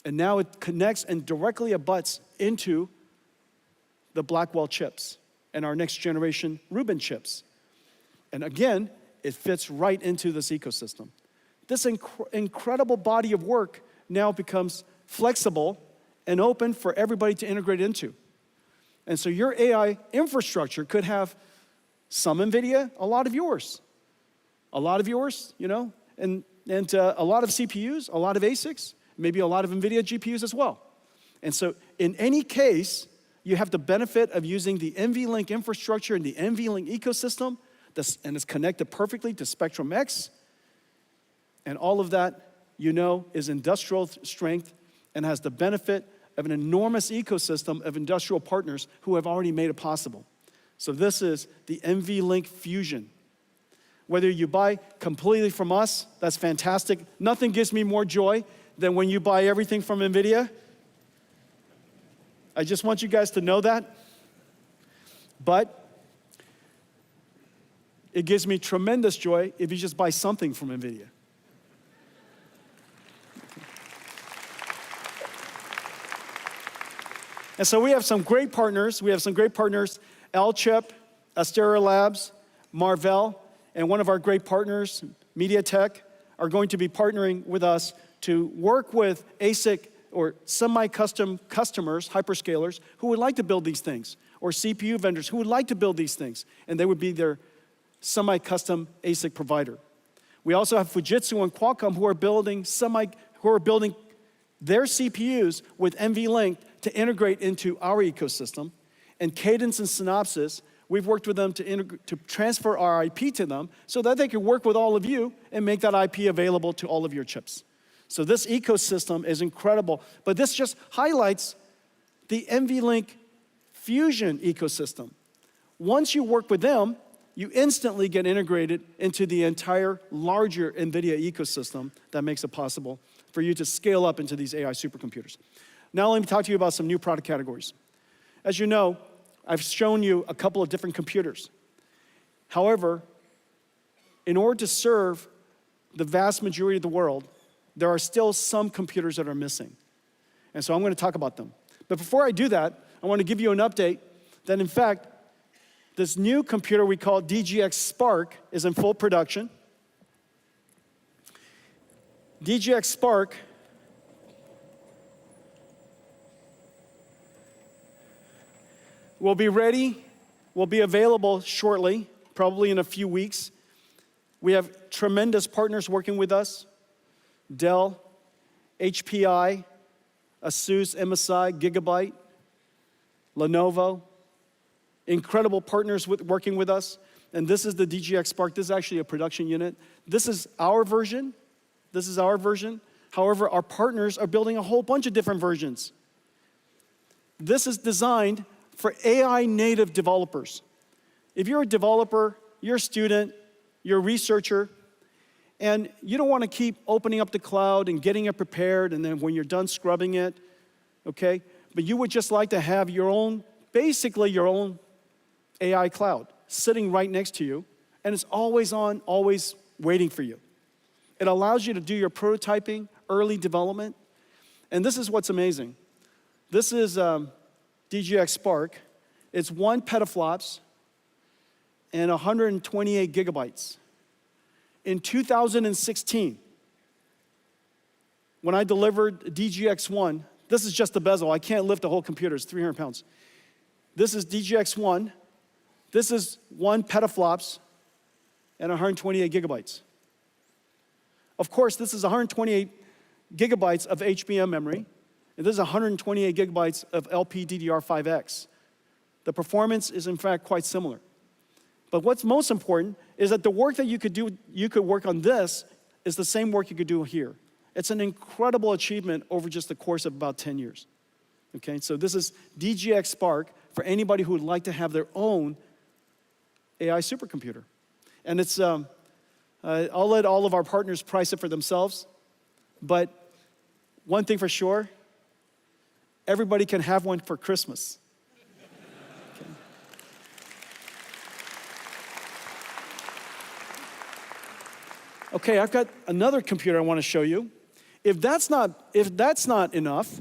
and now it connects and directly abuts into the Blackwell chips and our next generation Rubin chips. And again, it fits right into this ecosystem. This incredible body of work now becomes flexible and open for everybody to integrate into. And so your AI infrastructure could have some NVIDIA, a lot of yours. A lot of yours, you know, and a lot of CPUs, a lot of ASICs, maybe a lot of NVIDIA GPUs as well. And so in any case, you have the benefit of using the NVLink infrastructure and the NVLink ecosystem, and it's connected perfectly to Spectrum-X. And all of that, you know, is industrial strength and has the benefit of an enormous ecosystem of industrial partners who have already made it possible. So this is the NVLink Fusion. Whether you buy completely from us, that's fantastic. Nothing gives me more joy than when you buy everything from NVIDIA. I just want you guys to know that. But it gives me tremendous joy if you just buy something from NVIDIA. And so we have some great partners. L-Chip, Astera Labs, Marvell, and one of our great partners, MediaTek, are going to be partnering with us to work with ASIC or semi-custom customers, hyperscalers, who would like to build these things, or CPU vendors who would like to build these things, and they would be their semi-custom ASIC provider. We also have Fujitsu and Qualcomm who are building their CPUs with NVLink to integrate into our ecosystem. And Cadence and Synopsys, we've worked with them to transfer our IP to them so that they can work with all of you and make that IP available to all of your chips. So this ecosystem is incredible, but this just highlights the NVLink Fusion ecosystem. Once you work with them, you instantly get integrated into the entire larger NVIDIA ecosystem that makes it possible for you to scale up into these AI supercomputers. Now let me talk to you about some new product categories. As you know, I've shown you a couple of different computers. However, in order to serve the vast majority of the world, there are still some computers that are missing. And so I'm going to talk about them. But before I do that, I want to give you an update that, in fact, this new computer we call DGX Spark is in full production. DGX Spark will be ready, will be available shortly, probably in a few weeks. We have tremendous partners working with us: Dell, HPI, ASUS, MSI, Gigabyte, Lenovo. Incredible partners working with us. And this is the DGX Spark. This is actually a production unit. This is our version. This is our version. However, our partners are building a whole bunch of different versions. This is designed for AI native developers. If you're a developer, you're a student, you're a researcher, and you don't want to keep opening up the cloud and getting it prepared, and then when you're done scrubbing it, okay? But you would just like to have your own, basically your own AI cloud sitting right next to you, and it's always on, always waiting for you. It allows you to do your prototyping, early development, and this is what's amazing. This is DGX Spark. It's 1 petaflops and 128 gigabytes. In 2016, when I delivered DGX1, this is just the bezel. I can't lift the whole computer. It's 300 pounds. This is DGX1. This is 1 petaflops and 128 gigabytes. Of course, this is 128 gigabytes of HBM memory, and this is 128 gigabytes of LPDDR5X. The performance is, in fact, quite similar. But what's most important is that the work that you could work on this is the same work you could do here. It's an incredible achievement over just the course of about 10 years. Okay, so this is DGX Spark for anybody who would like to have their own AI supercomputer. And it's, I'll let all of our partners price it for themselves, but one thing for sure, everybody can have one for Christmas. Okay. Okay, I've got another computer I want to show you. If that's not enough,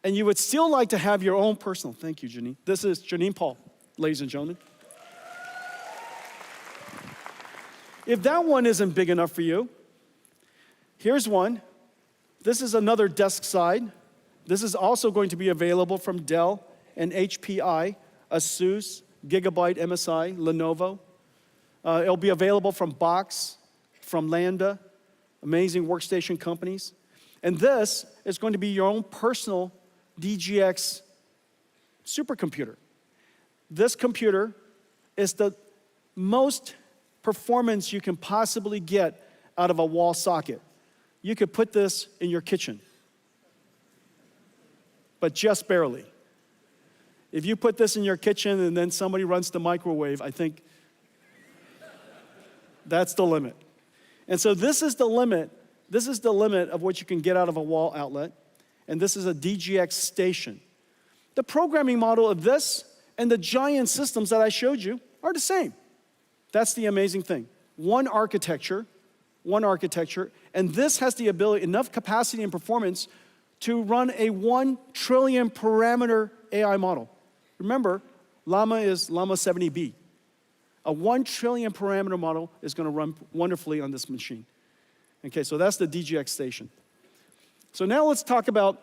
and you would still like to have your own personal, thank you, Janine. This is Janine Paul, ladies and gentlemen. If that one isn't big enough for you, here's one. This is another desk side. This is also going to be available from Dell and HPI, ASUS, Gigabyte, MSI, Lenovo. It'll be available from Box, from Lambda, amazing workstation companies. And this is going to be your own personal DGX supercomputer. This computer is the most performance you can possibly get out of a wall socket. You could put this in your kitchen, but just barely. If you put this in your kitchen and then somebody runs the microwave, I think that's the limit. And so this is the limit. This is the limit of what you can get out of a wall outlet. And this is a DGX station. The programming model of this and the giant systems that I showed you are the same. That's the amazing thing. One architecture, and this has the ability, enough capacity and performance to run a 1 trillion parameter AI model. Remember, Llama is Llama 70B. A 1 trillion parameter model is going to run wonderfully on this machine. Okay, so that's the DGX station. So now let's talk about,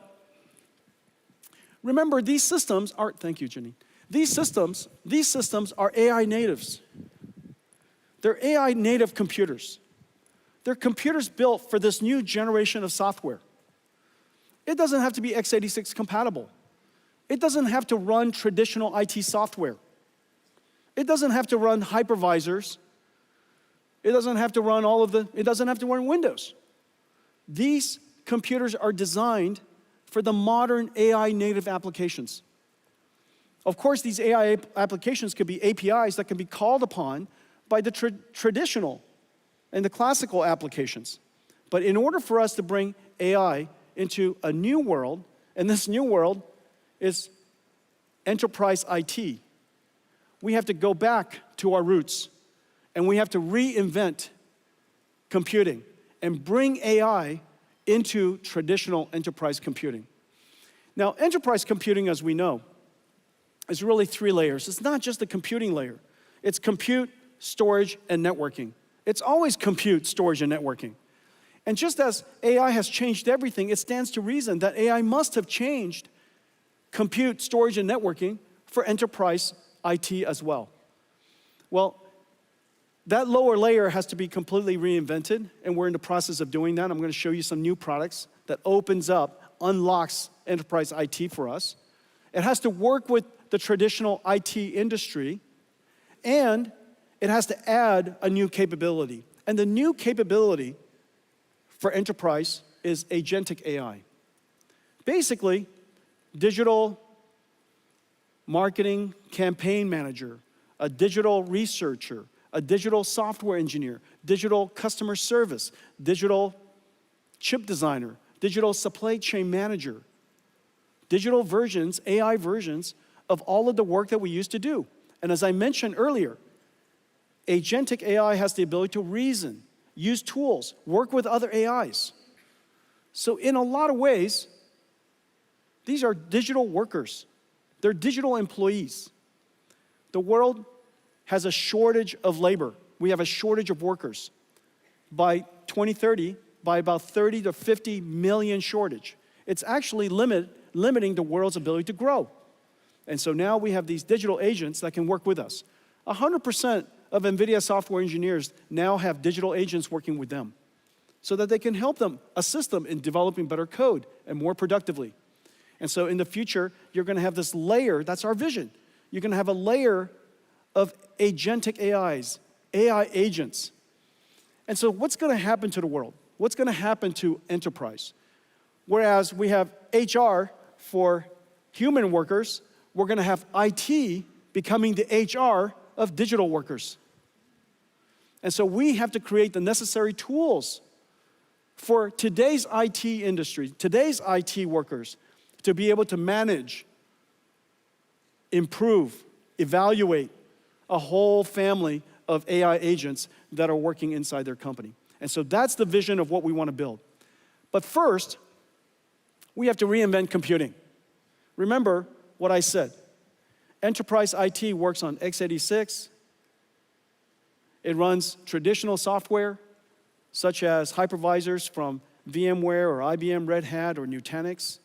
remember these systems are, thank you, Jenny. These systems are AI natives. They're AI native computers. They're computers built for this new generation of software. It doesn't have to be x86 compatible. It doesn't have to run traditional IT software. It doesn't have to run hypervisors. It doesn't have to run it doesn't have to run Windows. These computers are designed for the modern AI native applications. Of course, these AI applications could be APIs that can be called upon by the traditional and the classical applications. But in order for us to bring AI into a new world, and this new world is enterprise IT, we have to go back to our roots, and we have to reinvent computing and bring AI into traditional enterprise computing. Now, enterprise computing, as we know, is really 3 layers. It's not just the computing layer. It's compute, storage, and networking. It's always compute, storage, and networking. And just as AI has changed everything, it stands to reason that AI must have changed compute, storage, and networking for enterprise IT as well. Well, that lower layer has to be completely reinvented, and we're in the process of doing that. I'm going to show you some new products that unlocks enterprise IT for us. It has to work with the traditional IT industry, and it has to add a new capability. And the new capability for enterprise is agentic AI. Basically, digital marketing campaign manager, a digital researcher, a digital software engineer, digital customer service, digital chip designer, digital supply chain manager, digital versions, AI versions of all of the work that we used to do. And as I mentioned earlier, agentic AI has the ability to reason, use tools, work with other AIs. So in a lot of ways, these are digital workers. They're digital employees. The world has a shortage of labor. We have a shortage of workers. By 2030, by about 30 to 50 million shortage. It's actually limiting the world's ability to grow. And so now we have these digital agents that can work with us. 100% of NVIDIA software engineers now have digital agents working with them so that they can help them, assist them in developing better code and more productively. And so in the future, you're going to have this layer, that's our vision. You're going to have a layer of agentic AIs, AI agents. And so what's going to happen to the world? What's going to happen to enterprise? Whereas we have HR for human workers, we're going to have IT becoming the HR of digital workers. And so we have to create the necessary tools for today's IT industry, today's IT workers, to be able to manage, improve, evaluate a whole family of AI agents that are working inside their company. And so that's the vision of what we want to build. But first, we have to reinvent computing. Remember what I said. Enterprise IT works on x86. It runs traditional software, such as hypervisors from VMware or IBM Red Hat or Nutanix.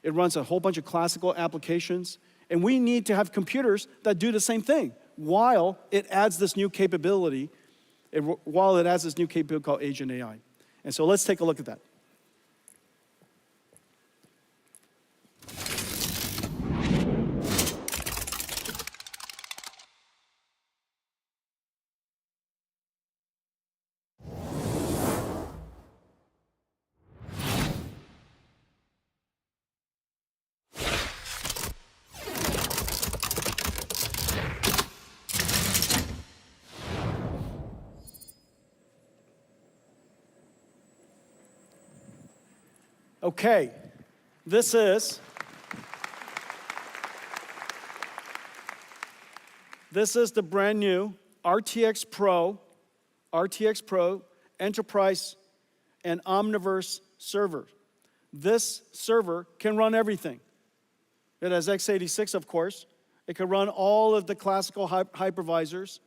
It runs a whole bunch of classical applications. And we need to have computers that do the same thing while it adds this new capability, called Agent AI. And so let's take a look at that. Okay, this is the brand new RTX Pro Enterprise and Omniverse server. This server can run everything. It has x86, of course. It can run all of the classical hypervisors.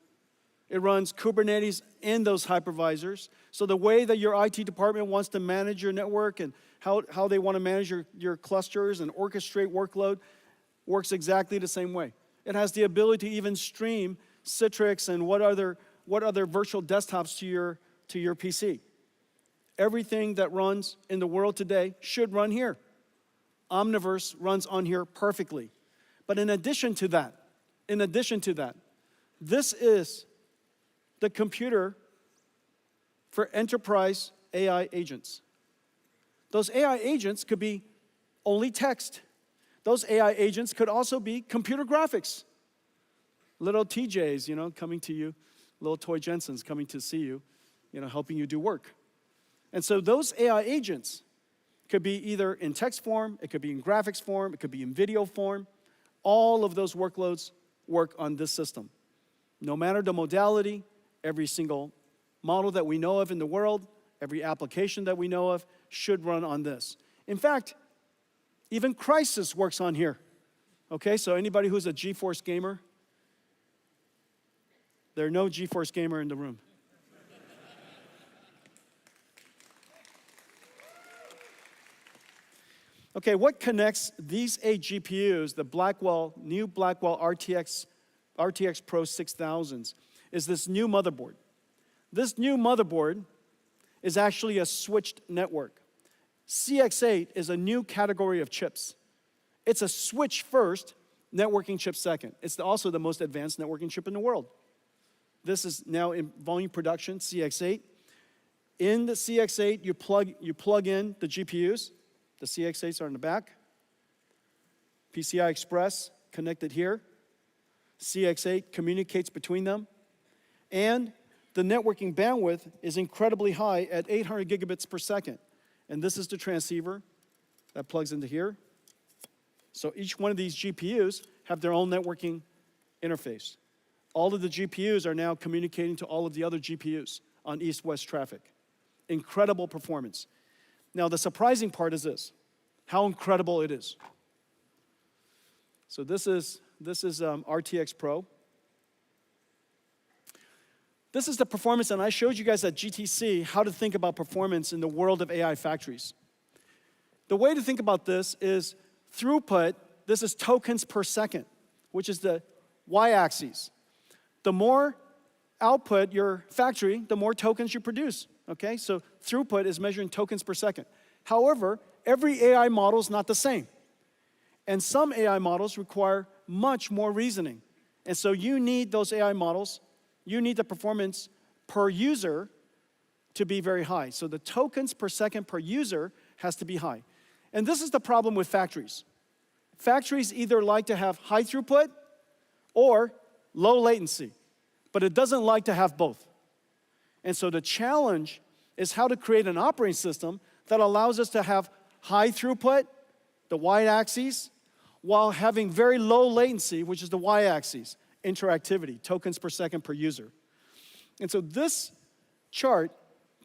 It runs Kubernetes in those hypervisors. So the way that your IT department wants to manage your network and how they want to manage your clusters and orchestrate workload works exactly the same way. It has the ability to even stream Citrix and what other virtual desktops to your PC. Everything that runs in the world today should run here. Omniverse runs on here perfectly. But in addition to that, this is the computer for enterprise AI agents. Those AI agents could be only text. Those AI agents could also be computer graphics. Little TJs, coming to you, little toy Jensens coming to see you, helping you do work. And so those AI agents could be either in text form, it could be in graphics form, it could be in video form. All of those workloads work on this system. No matter the modality, every single model that we know of in the world, every application that we know of should run on this. In fact, even Crisis works on here. Okay, so anybody who's a GeForce gamer? There are no GeForce gamer in the room. Okay, what connects these 8 GPUs, the new Blackwell RTX Pro 6000s, is this new motherboard. This new motherboard is actually a switched network. CX8 is a new category of chips. It's a switch first, networking chip second. It's also the most advanced networking chip in the world. This is now in volume production, CX8. In the CX8, you plug in the GPUs. The CX8s are in the back. PCI Express connected here. CX8 communicates between them. And the networking bandwidth is incredibly high at 800 gigabits per second. And this is the transceiver that plugs into here. So each one of these GPUs have their own networking interface. All of the GPUs are now communicating to all of the other GPUs on east-west traffic. Incredible performance. Now, the surprising part is this, how incredible it is. So this is RTX Pro. This is the performance, and I showed you guys at GTC how to think about performance in the world of AI factories. The way to think about this is throughput. This is tokens per second, which is the y-axis. The more output your factory, the more tokens you produce. Okay, so throughput is measuring tokens per second. However, every AI model is not the same. And some AI models require much more reasoning. And so you need those AI models, you need the performance per user to be very high. So the tokens per second per user has to be high. And this is the problem with factories. Factories either like to have high throughput or low latency, but it doesn't like to have both. And so the challenge is how to create an operating system that allows us to have high throughput, the y-axis, while having very low latency, which is the y-axis, interactivity, tokens per second per user. And so this chart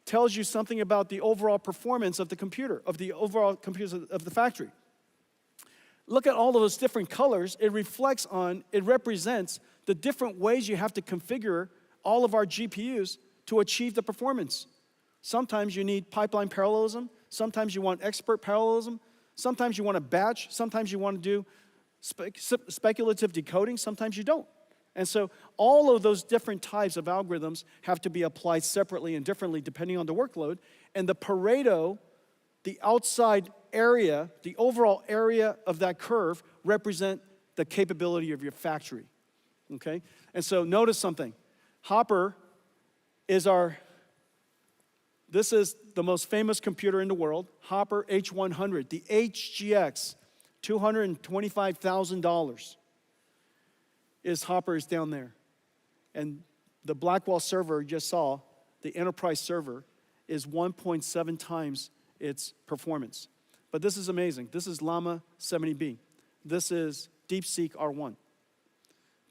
tells you something about the overall performance of the computer, of the overall computers of the factory. Look at all of those different colors. It represents the different ways you have to configure all of our GPUs to achieve the performance. Sometimes you need pipeline parallelism. Sometimes you want expert parallelism. Sometimes you want a batch. Sometimes you want to do speculative decoding. Sometimes you don't. And so all of those different types of algorithms have to be applied separately and differently depending on the workload. And the Pareto, the outside area, the overall area of that curve represent the capability of your factory. Okay? And so notice something. Hopper is this is the most famous computer in the world, Hopper H100, the HGX, $225,000 Hopper is down there. And the Blackwell server you just saw, the enterprise server, is 1.7 times its performance. But this is amazing. This is Llama 70B. This is DeepSeek R1.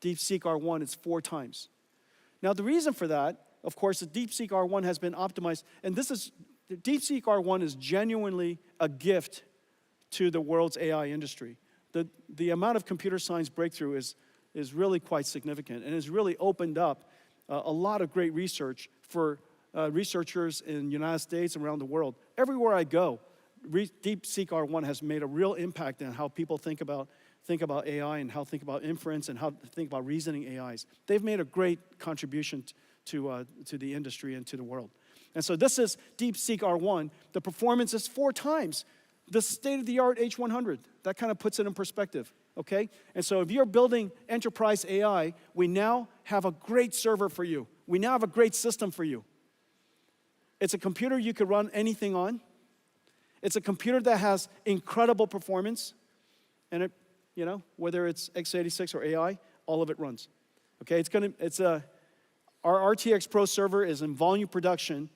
DeepSeek R1 is 4 times. Now the reason for that, of course, the DeepSeek R1 has been optimized, and the DeepSeek R1 is genuinely a gift to the world's AI industry. The amount of computer science breakthrough is really quite significant and has really opened up a lot of great research for researchers in the United States and around the world. Everywhere I go, DeepSeek R1 has made a real impact in how people think about AI and how think about inference and how to think about reasoning AIs. They've made a great contribution to the industry and to the world. And so this is DeepSeek R1. The performance is 4 times the state-of-the-art H100. That kind of puts it in perspective, okay? And so if you're building enterprise AI, we now have a great server for you. We now have a great system for you. It's a computer you could run anything on. It's a computer that has incredible performance. And it, whether it's x86 or AI, all of it runs. Okay, our RTX Pro server is in volume production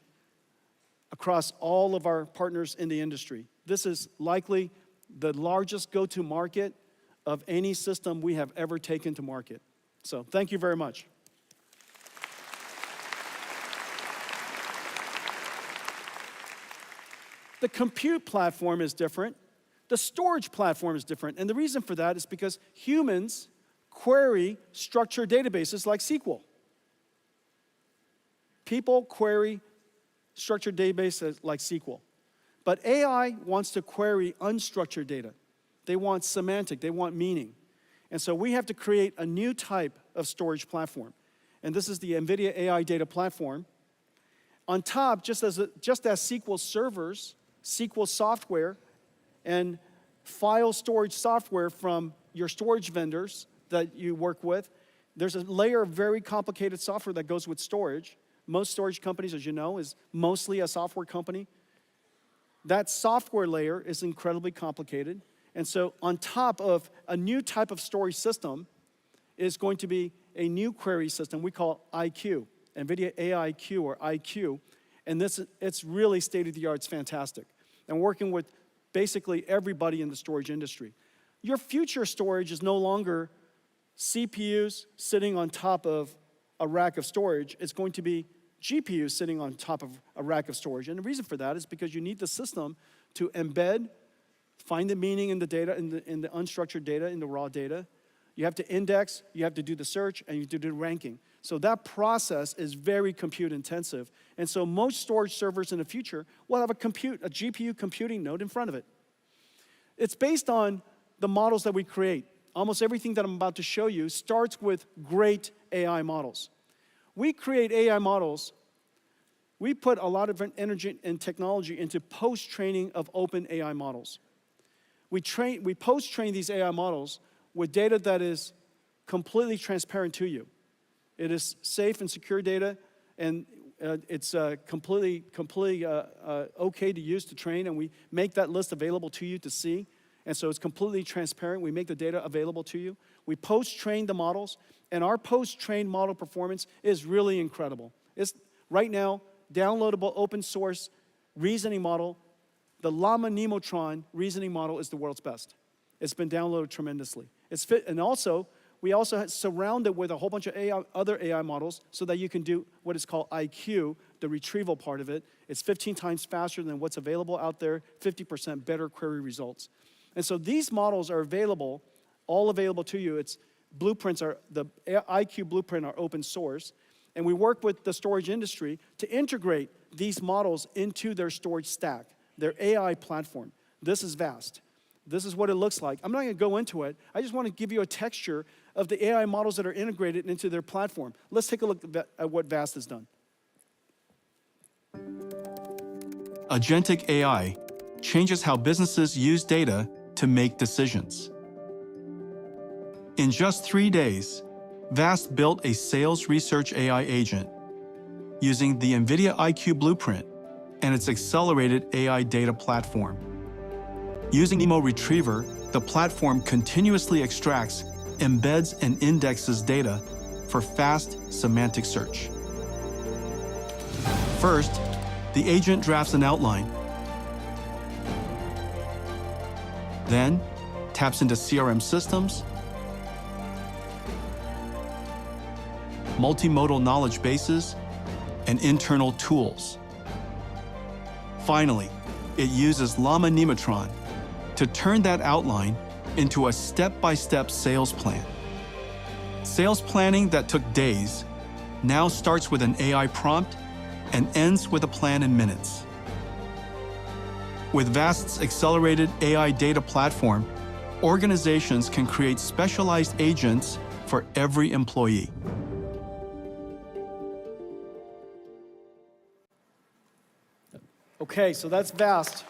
across all of our partners in the industry. This is likely the largest go-to market of any system we have ever taken to market. So thank you very much. The compute platform is different. The storage platform is different. And the reason for that is because humans query structured databases like SQL. People query structured databases like SQL. But AI wants to query unstructured data. They want semantic, they want meaning. And so we have to create a new type of storage platform. And this is the NVIDIA AI Data Platform. On top, just as SQL servers, SQL software, and file storage software from your storage vendors that you work with, there's a layer of very complicated software that goes with storage. Most storage companies, as you know, is mostly a software company. That software layer is incredibly complicated. And so on top of a new type of storage system is going to be a new query system we call IQ, NVIDIA AIQ or IQ. And it's really state-of-the-art, it's fantastic. And working with basically everybody in the storage industry. Your future storage is no longer CPUs sitting on top of a rack of storage. It's going to be GPUs sitting on top of a rack of storage. And the reason for that is because you need the system to embed, find the meaning in the data, in the unstructured data, in the raw data. You have to index, you have to do the search, and you have to do the ranking. So that process is very compute intensive. And so most storage servers in the future will have a GPU computing node in front of it. It's based on the models that we create. Almost everything that I'm about to show you starts with great AI models. We create AI models. We put a lot of energy and technology into post-training of open AI models. We post-train these AI models with data that is completely transparent to you. It is safe and secure data, and it's completely okay to use to train, and we make that list available to you to see. And so it's completely transparent. We make the data available to you. We post-train the models, and our post-trained model performance is really incredible. It's right now, downloadable open source reasoning model. The Llama Nemotron reasoning model is the world's best. It's been downloaded tremendously. And also, we also surround it with a whole bunch of other AI models so that you can do what is called IQ, the retrieval part of it. It's 15 times faster than what's available out there, 50% better query results. And so these models are available, all available to you. The IQ blueprint are open source. And we work with the storage industry to integrate these models into their storage stack, their AI platform. This is vast. This is what it looks like. I'm not going to go into it. I just want to give you a texture of the AI models that are integrated into their platform. Let's take a look at what VAST has done. Agentic AI changes how businesses use data to make decisions. In just 3 days, VAST built a sales research AI agent using the NVIDIA IQ blueprint and its accelerated AI data platform. Using Nemo Retriever, the platform continuously extracts, embeds, and indexes data for fast semantic search. First, the agent drafts an outline, then taps into CRM systems, multimodal knowledge bases, and internal tools. Finally, it uses Llama Nemotron to turn that outline into a step-by-step sales plan. Sales planning that took days now starts with an AI prompt and ends with a plan in minutes. With Vast's accelerated AI data platform, organizations can create specialized agents for every employee. Okay, so that's Vast.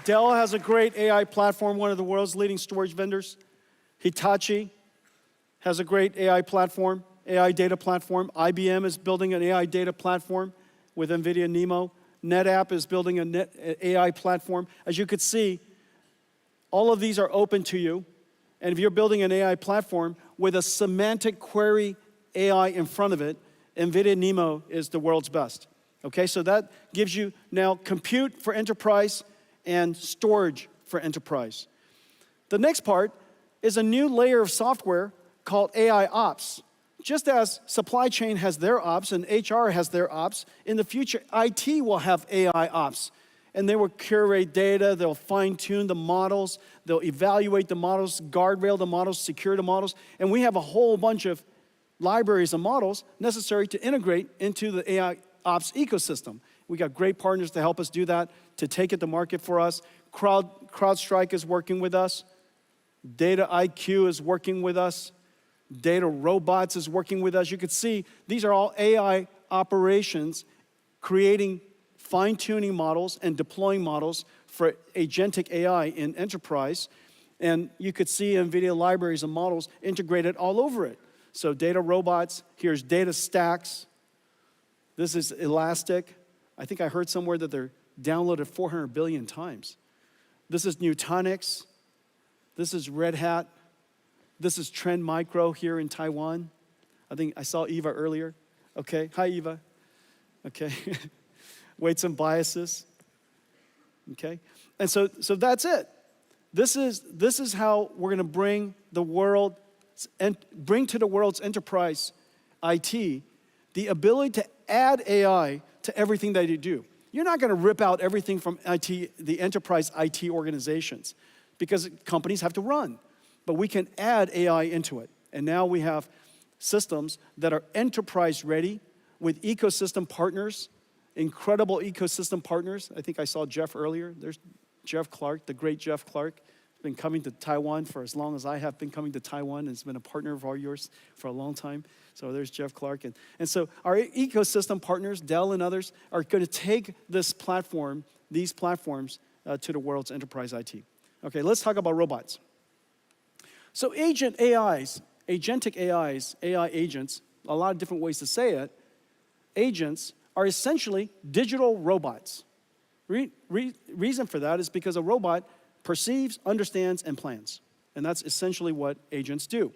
Dell has a great AI platform, one of the world's leading storage vendors. Hitachi has a great AI platform, AI data platform. IBM is building an AI data platform with NVIDIA NeMo. NetApp is building an AI platform. As you could see, all of these are open to you. And if you're building an AI platform with a semantic query AI in front of it, NVIDIA NeMo is the world's best. Okay, so that gives you now compute for enterprise and storage for enterprise. The next part is a new layer of software called AI Ops. Just as supply chain has their ops and HR has their ops, in the future, IT will have AI ops. And they will curate data, they'll fine-tune the models, they'll evaluate the models, guardrail the models, secure the models, and we have a whole bunch of libraries of models necessary to integrate into the AI ops ecosystem. We got great partners to help us do that, to take it to market for us. CrowdStrike is working with us. Data IQ is working with us. Data Robots is working with us. You can see these are all AI operations creating fine-tuning models and deploying models for agentic AI in enterprise. And you could see NVIDIA libraries and models integrated all over it. So Data Robots, here's Data Stacks. This is Elastic. I think I heard somewhere that they're downloaded 400 billion times. This is Nutanix. This is Red Hat. This is Trend Micro here in Taiwan. I think I saw Eva earlier. Okay, hi Eva. Okay, weights and biases. Okay, and so that's it. This is how we're going to bring the world and bring to the world's enterprise IT the ability to add AI to everything that you do. You're not going to rip out everything from IT, the enterprise IT organizations, because companies have to run. But we can add AI into it. And now we have systems that are enterprise ready with ecosystem partners, incredible ecosystem partners. I think I saw Jeff earlier. There's Jeff Clark, the great Jeff Clark. He's been coming to Taiwan for as long as I have been coming to Taiwan, and has been a partner of yours for a long time. So there's Jeff Clark. And so our ecosystem partners, Dell and others, are going to take this platform, these platforms, to the world's enterprise IT. Okay, let's talk about robots. So agentic AIs, AI agents, a lot of different ways to say it, agents are essentially digital robots. Reason for that is because a robot perceives, understands, and plans. And that's essentially what agents do.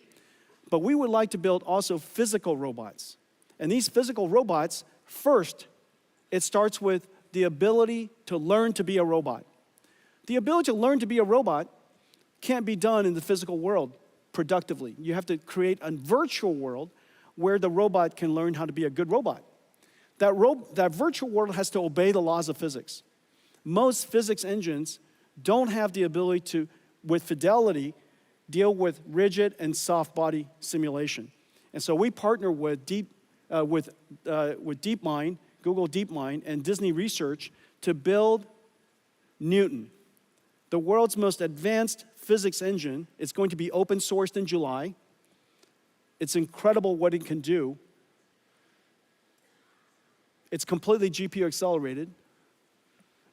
But we would like to build also physical robots. And these physical robots, first, it starts with the ability to learn to be a robot. The ability to learn to be a robot can't be done in the physical world productively. You have to create a virtual world where the robot can learn how to be a good robot. That virtual world has to obey the laws of physics. Most physics engines don't have the ability to, with fidelity, deal with rigid and soft body simulation. And so we partner with DeepMind, Google DeepMind, and Disney Research to build Newton, the world's most advanced physics engine. It's going to be open sourced in July. It's incredible what it can do. It's completely GPU accelerated.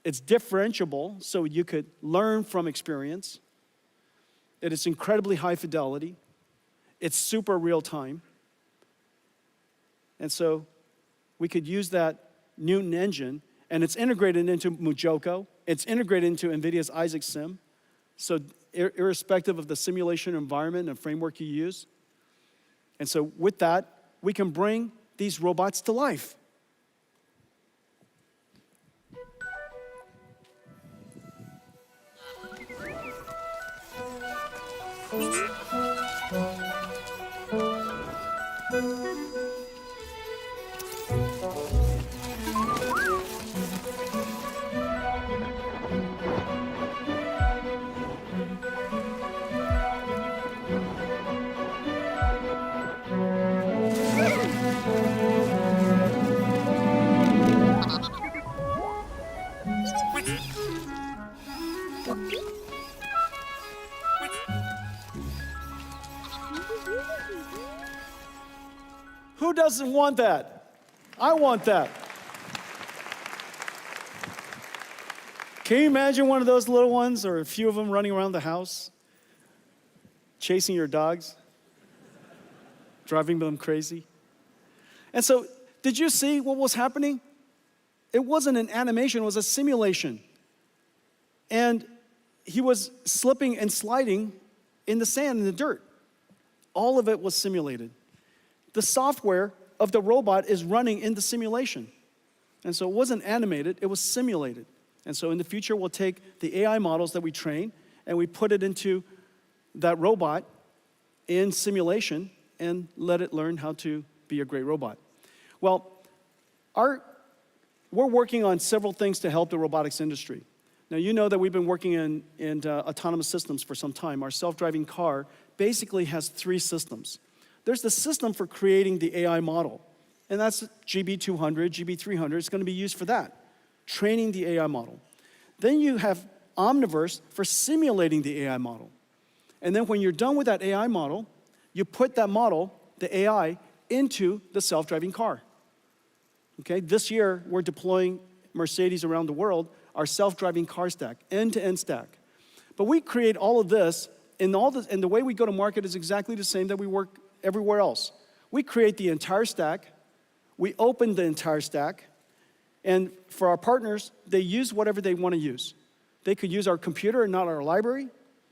It's differentiable, so you could learn from experience. It is incredibly high fidelity. It's super real time. And so we could use that Newton engine, and it's integrated into Mujoko. It's integrated into NVIDIA's Isaac Sim. So irrespective of the simulation environment and framework you use. And so with that, we can bring these robots to life. doesn't want that? I want that. Can you imagine one of those little ones or a few of them running around the house, chasing your dogs, driving them crazy? And so, did you see what was happening? It wasn't an animation, it was a simulation. And he was slipping and sliding in the sand, in the dirt. All of it was simulated. The software of the robot is running in the simulation. And so it wasn't animated, it was simulated. And so in the future, we'll take the AI models that we train and we put it into that robot in simulation and let it learn how to be a great robot. Well, we're working on several things to help the robotics industry. Now, you know that we've been working in autonomous systems for some time. Our self-driving car basically has 3 systems. There's the system for creating the AI model, and that's GB200, GB300. It's going to be used for that, training the AI model. Then you have Omniverse for simulating the AI model. And then when you're done with that AI model, you put that model, the AI, into the self-driving car. Okay, this year we're deploying Mercedes around the world, our self-driving car stack, end-to-end stack. But we create all of this, and the way we go to market is exactly the same that we work everywhere else. We create the entire stack, we open the entire stack, and for our partners, they use whatever they want to use. They could use our computer and not our library.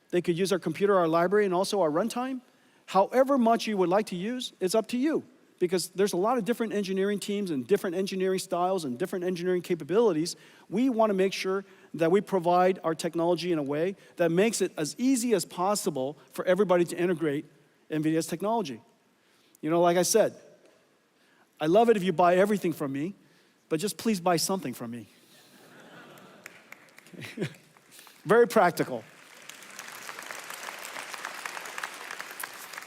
They could use our computer, our library, and also our runtime. However much you would like to use, it's up to you. Because there's a lot of different engineering teams and different engineering styles and different engineering capabilities. We want to make sure that we provide our technology in a way that makes it as easy as possible for everybody to integrate NVIDIA's technology. You know, like I said, I love it if you buy everything from me, but just please buy something from me. Okay. Very practical.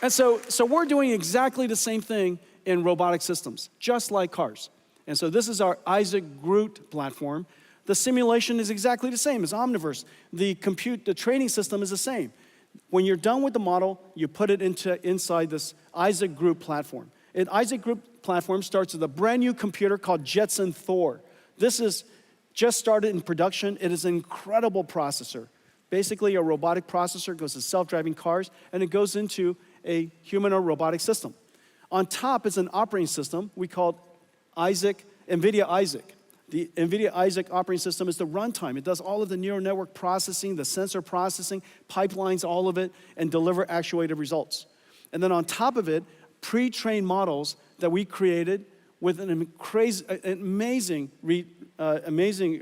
And so we're doing exactly the same thing in robotic systems, just like cars. And so this is our Isaac GR00T platform. The simulation is exactly the same as Omniverse. The training system is the same. When you're done with the model, you put it inside this Isaac GR00T platform. And Isaac GR00T platform starts with a brand new computer called Jetson Thor. This is just started in production. It is an incredible processor. Basically, a robotic processor goes to self-driving cars, and it goes into a humanoid robotic system. On top is an operating system we call NVIDIA Isaac. The NVIDIA Isaac operating system is the runtime. It does all of the neural network processing, the sensor processing, pipelines all of it, and deliver actuated results. And then on top of it, pre-trained models that we created with an amazing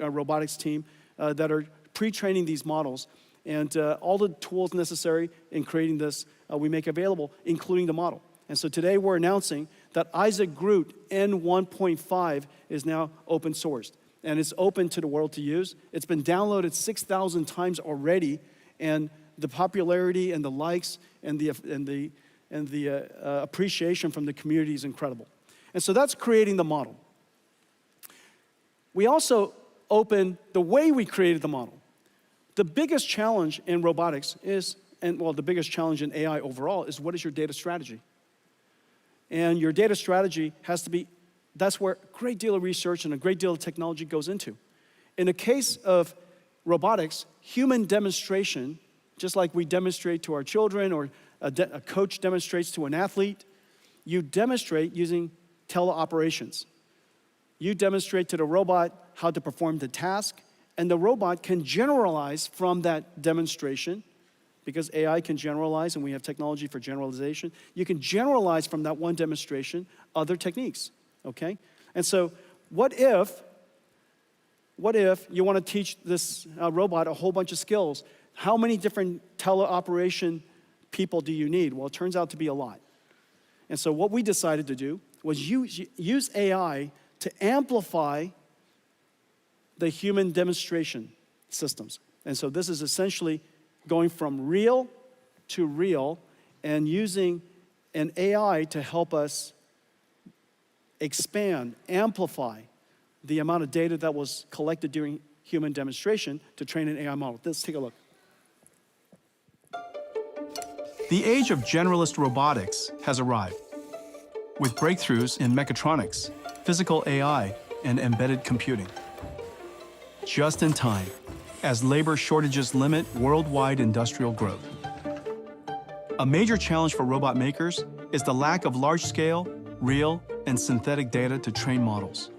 robotics team that are pre-training these models. And all the tools necessary in creating this, we make available, including the model. And so today we're announcing that Isaac GR00T N1.5 is now open sourced. And it's open to the world to use. It's been downloaded 6,000 times already. And the popularity and the likes and the appreciation from the community is incredible. And so that's creating the model. We also open the way we created the model. The biggest challenge in robotics is, the biggest challenge in AI overall is, what is your data strategy? And your data strategy has to be, that's where a great deal of research and a great deal of technology goes into. In the case of robotics, human demonstration, just like we demonstrate to our children or a coach demonstrates to an athlete, you demonstrate using teleoperations. You demonstrate to the robot how to perform the task, and the robot can generalize from that demonstration, because AI can generalize and we have technology for generalization. You can generalize from that one demonstration other techniques, okay? And so what if you want to teach this robot a whole bunch of skills? How many different teleoperation people do you need? Well, it turns out to be a lot. And so what we decided to do was use AI to amplify the human demonstration systems. And so this is essentially going from real to real and using an AI to help us expand, amplify the amount of data that was collected during human demonstration to train an AI model. Let's take a look. The age of generalist robotics has arrived. with breakthroughs in mechatronics, physical AI, and embedded computing. Just in time, as labor shortages limit worldwide industrial growth. A major challenge for robot makers is the lack of large-scale, real, and synthetic data to train models.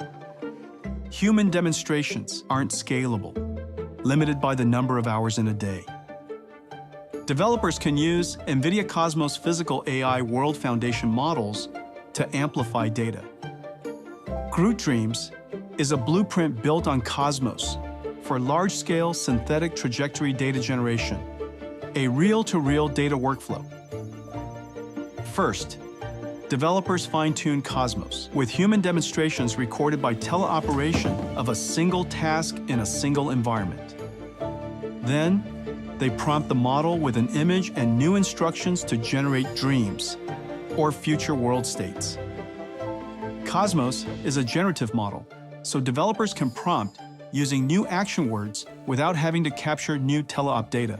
Human demonstrations aren't scalable, limited by the number of hours in a day. Developers can use NVIDIA Cosmos physical AI World Foundation models to amplify data. Groot Dreams is a blueprint built on Cosmos for large-scale synthetic trajectory data generation, a reel-to-reel data workflow. First, developers fine-tune Cosmos with human demonstrations recorded by teleoperation of a single task in a single environment. Then, they prompt the model with an image and new instructions to generate dreams, or future world states. Cosmos is a generative model, so developers can prompt using new action words without having to capture new teleop data.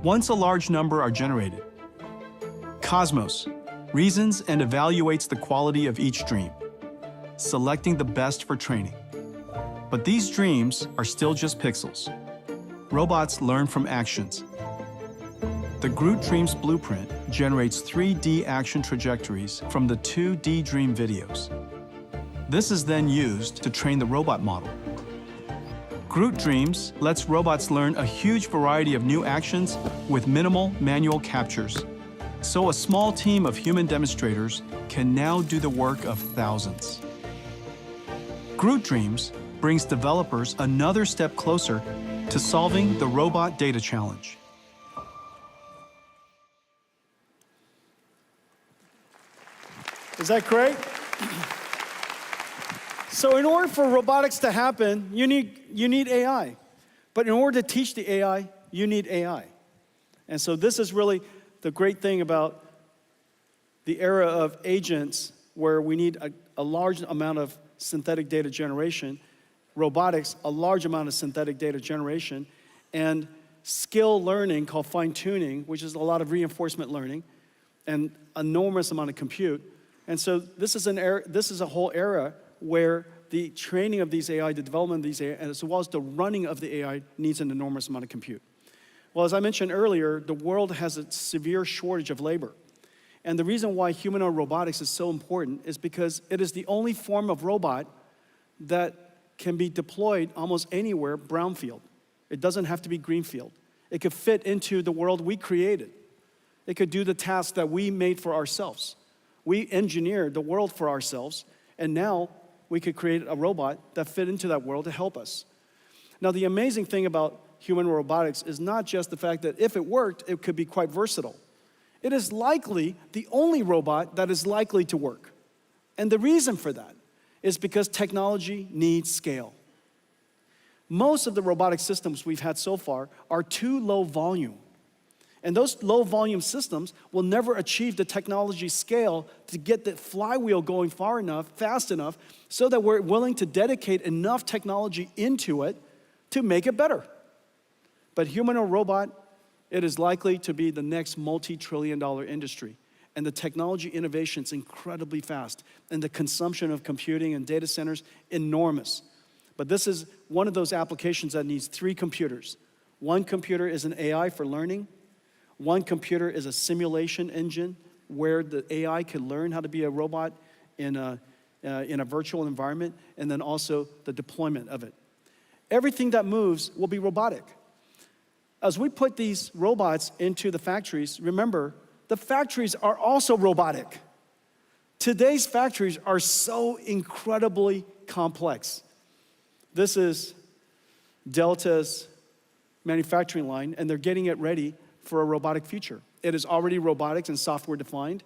Once a large number are generated, Cosmos reasons and evaluates the quality of each dream, selecting the best for training. But these dreams are still just pixels. Robots learn from actions. The Groot Dreams blueprint generates 3D action trajectories from the 2D dream videos. This is then used to train the robot model. Groot Dreams lets robots learn a huge variety of new actions with minimal manual captures, so a small team of human demonstrators can now do the work of thousands. Groot Dreams brings developers another step closer to solving the robot data challenge. Is that great? So in order for robotics to happen, you need AI. But in order to teach the AI, you need AI. And so this is really the great thing about the era of agents, where we need a large amount of synthetic data generation, robotics, a large amount of synthetic data generation, and skill learning called fine-tuning, which is a lot of reinforcement learning, and enormous amount of compute. And so this is a whole era where the training of these AI, the development of these AI, as well as the running of the AI needs an enormous amount of compute. Well, as I mentioned earlier, the world has a severe shortage of labor. And the reason why humanoid robotics is so important is because it is the only form of robot that can be deployed almost anywhere brownfield. It doesn't have to be greenfield. It could fit into the world we created. It could do the tasks that we made for ourselves. We engineered the world for ourselves, and now we could create a robot that fit into that world to help us. Now, the amazing thing about human robotics is not just the fact that if it worked, it could be quite versatile. It is likely the only robot that is likely to work. And the reason for that is because technology needs scale. Most of the robotic systems we've had so far are too low volume. And those low volume systems will never achieve the technology scale to get the flywheel going far enough, fast enough, so that we're willing to dedicate enough technology into it to make it better. But humanoid robot, it is likely to be the next multi-trillion-dollar industry. And the technology innovation is incredibly fast. And the consumption of computing and data centers, enormous. But this is one of those applications that needs 3 computers. One computer is an AI for learning. One computer is a simulation engine where the AI can learn how to be a robot in a virtual environment, and then also the deployment of it. Everything that moves will be robotic. As we put these robots into the factories, remember, the factories are also robotic. Today's factories are so incredibly complex. This is Delta's manufacturing line, and they're getting it ready for a robotic future. It is already robotics and software defined,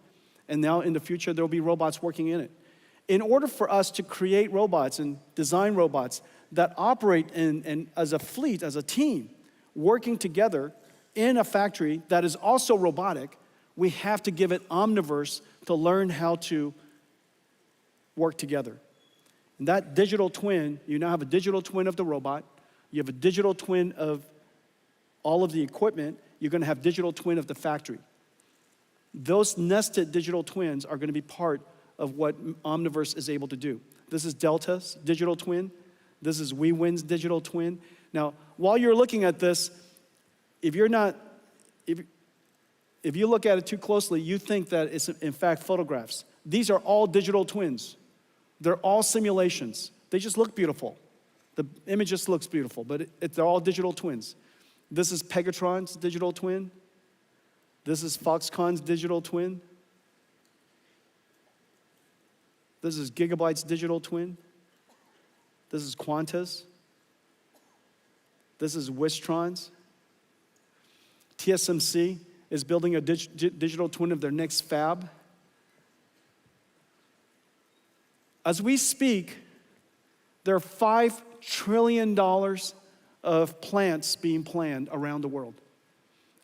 and now in the future there will be robots working in it. In order for us to create robots and design robots that operate as a fleet, as a team, working together in a factory that is also robotic, we have to give it omniverse to learn how to work together. And that digital twin, you now have a digital twin of the robot, you have a digital twin of all of the equipment, you're going to have digital twin of the factory. Those nested digital twins are going to be part of what Omniverse is able to do. This is Delta's digital twin. This is WeWin's digital twin. Now, while you're looking at this, if you look at it too closely, you think that it's in fact photographs. These are all digital twins. They're all simulations. They just look beautiful. The image just looks beautiful, but they're all digital twins. This is Pegatron's digital twin. This is Foxconn's digital twin. This is Gigabyte's digital twin. This is Quanta's. This is Wistron's. TSMC is building a digital twin of their next fab. As we speak, there are $5 trillion of plants being planned around the world.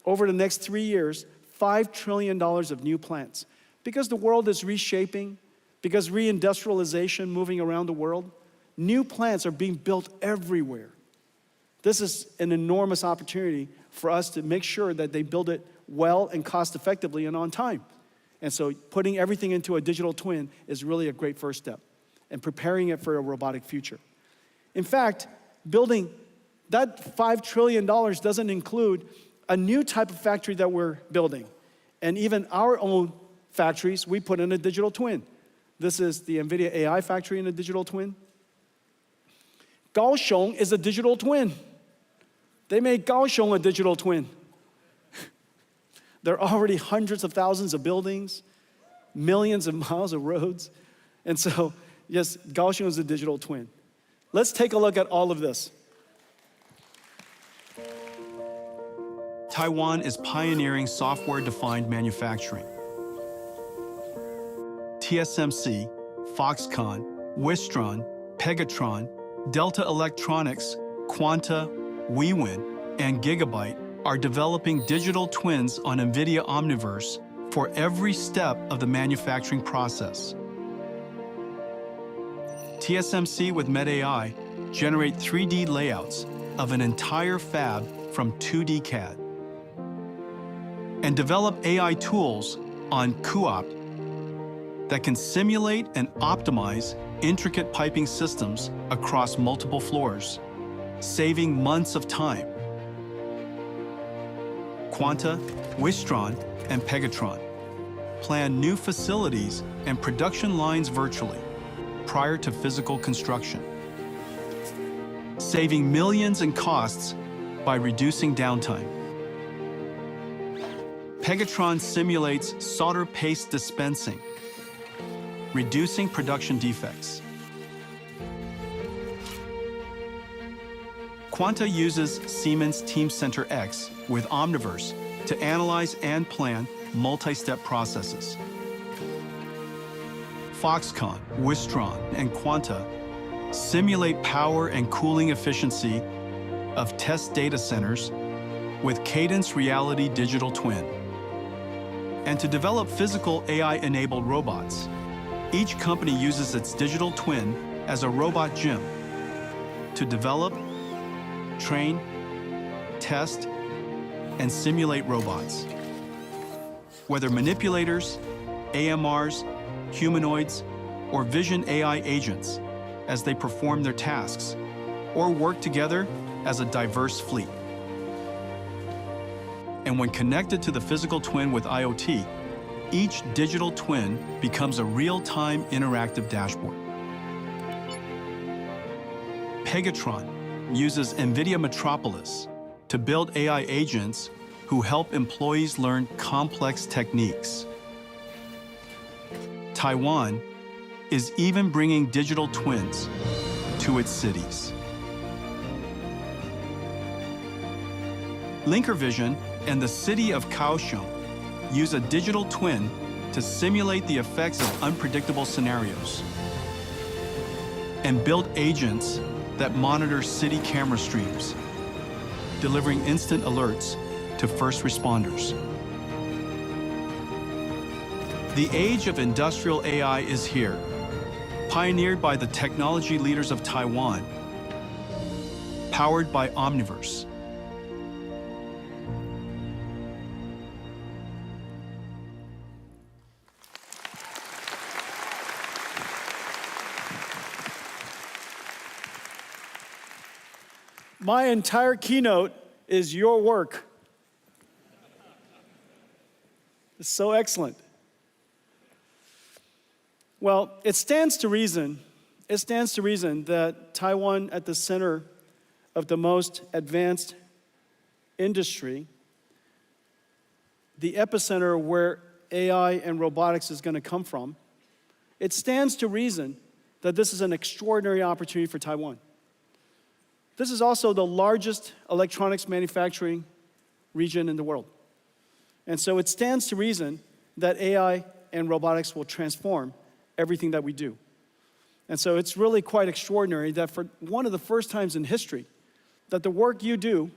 Over the next 3 years, $5 trillion of new plants. Because the world is reshaping, because reindustrialization moving around the world, new plants are being built everywhere. This is an enormous opportunity for us to make sure that they build it well and cost effectively and on time. And so putting everything into a digital twin is really a great first step and preparing it for a robotic future. In fact, building that $5 trillion doesn't include a new type of factory that we're building. And even our own factories, we put in a digital twin. This is the NVIDIA AI factory in a digital twin. Kaohsiung is a digital twin. They made Kaohsiung a digital twin. There are already hundreds of thousands of buildings, millions of miles of roads. And so, yes, Kaohsiung is a digital twin. Let's take a look at all of this. Taiwan is pioneering software-defined manufacturing. TSMC, Foxconn, Wistron, Pegatron, Delta Electronics, Quanta, WeWin, and Gigabyte are developing digital twins on NVIDIA Omniverse for every step of the manufacturing process. TSMC with MedAI generate 3D layouts of an entire fab from 2D CAD and develop AI tools on CUOPT that can simulate and optimize intricate piping systems across multiple floors, saving months of time. Quanta, Wistron, and Pegatron plan new facilities and production lines virtually prior to physical construction, saving millions in costs by reducing downtime. Pegatron simulates solder paste dispensing, reducing production defects. Quanta uses Siemens Teamcenter X with Omniverse to analyze and plan multi-step processes. Foxconn, Wistron, and Quanta simulate power and cooling efficiency of test data centers with Cadence Reality Digital Twin. And to develop physical AI-enabled robots, each company uses its digital twin as a robot gym to develop, train, test, and simulate robots. Whether manipulators, AMRs, humanoids, or vision AI agents as they perform their tasks, or work together as a diverse fleet. And when connected to the physical twin with IoT, each digital twin becomes a real-time interactive dashboard. Pegatron uses NVIDIA Metropolis to build AI agents who help employees learn complex techniques. Taiwan is even bringing digital twins to its cities. LinkerVision and the city of Kaohsiung use a digital twin to simulate the effects of unpredictable scenarios and build agents that monitor city camera streams, delivering instant alerts to first responders. The age of industrial AI is here, pioneered by the technology leaders of Taiwan, powered by Omniverse. My entire keynote is your work. It's so excellent. Well, it stands to reason that Taiwan, at the center of the most advanced industry, the epicenter where AI and robotics is going to come from, it stands to reason that this is an extraordinary opportunity for Taiwan. This is also the largest electronics manufacturing region in the world. And so it stands to reason that AI and robotics will transform everything that we do. And so it's really quite extraordinary that for one of the first times in history, that the work you do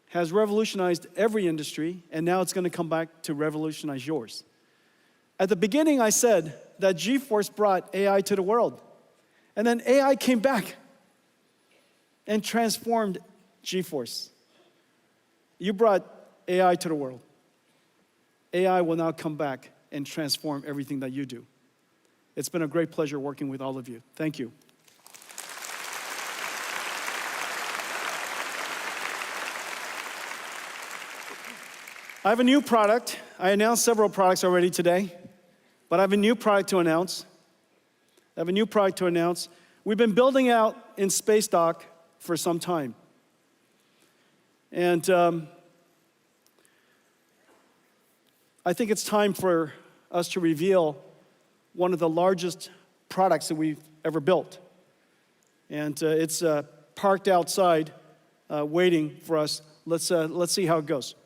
has revolutionized every industry, and now it's going to come back to revolutionize yours. At the beginning, I said that GeForce brought AI to the world, and then AI came back and transformed GeForce. You brought AI to the world. AI will now come back and transform everything that you do. It's been a great pleasure working with all of you. Thank you. I have a new product. I announced several products already today, but I have a new product to announce. We've been building out in Space Dock for some time. And I think it's time for us to reveal one of the largest products that we've ever built. And it's parked outside, waiting for us. Let's see how it goes.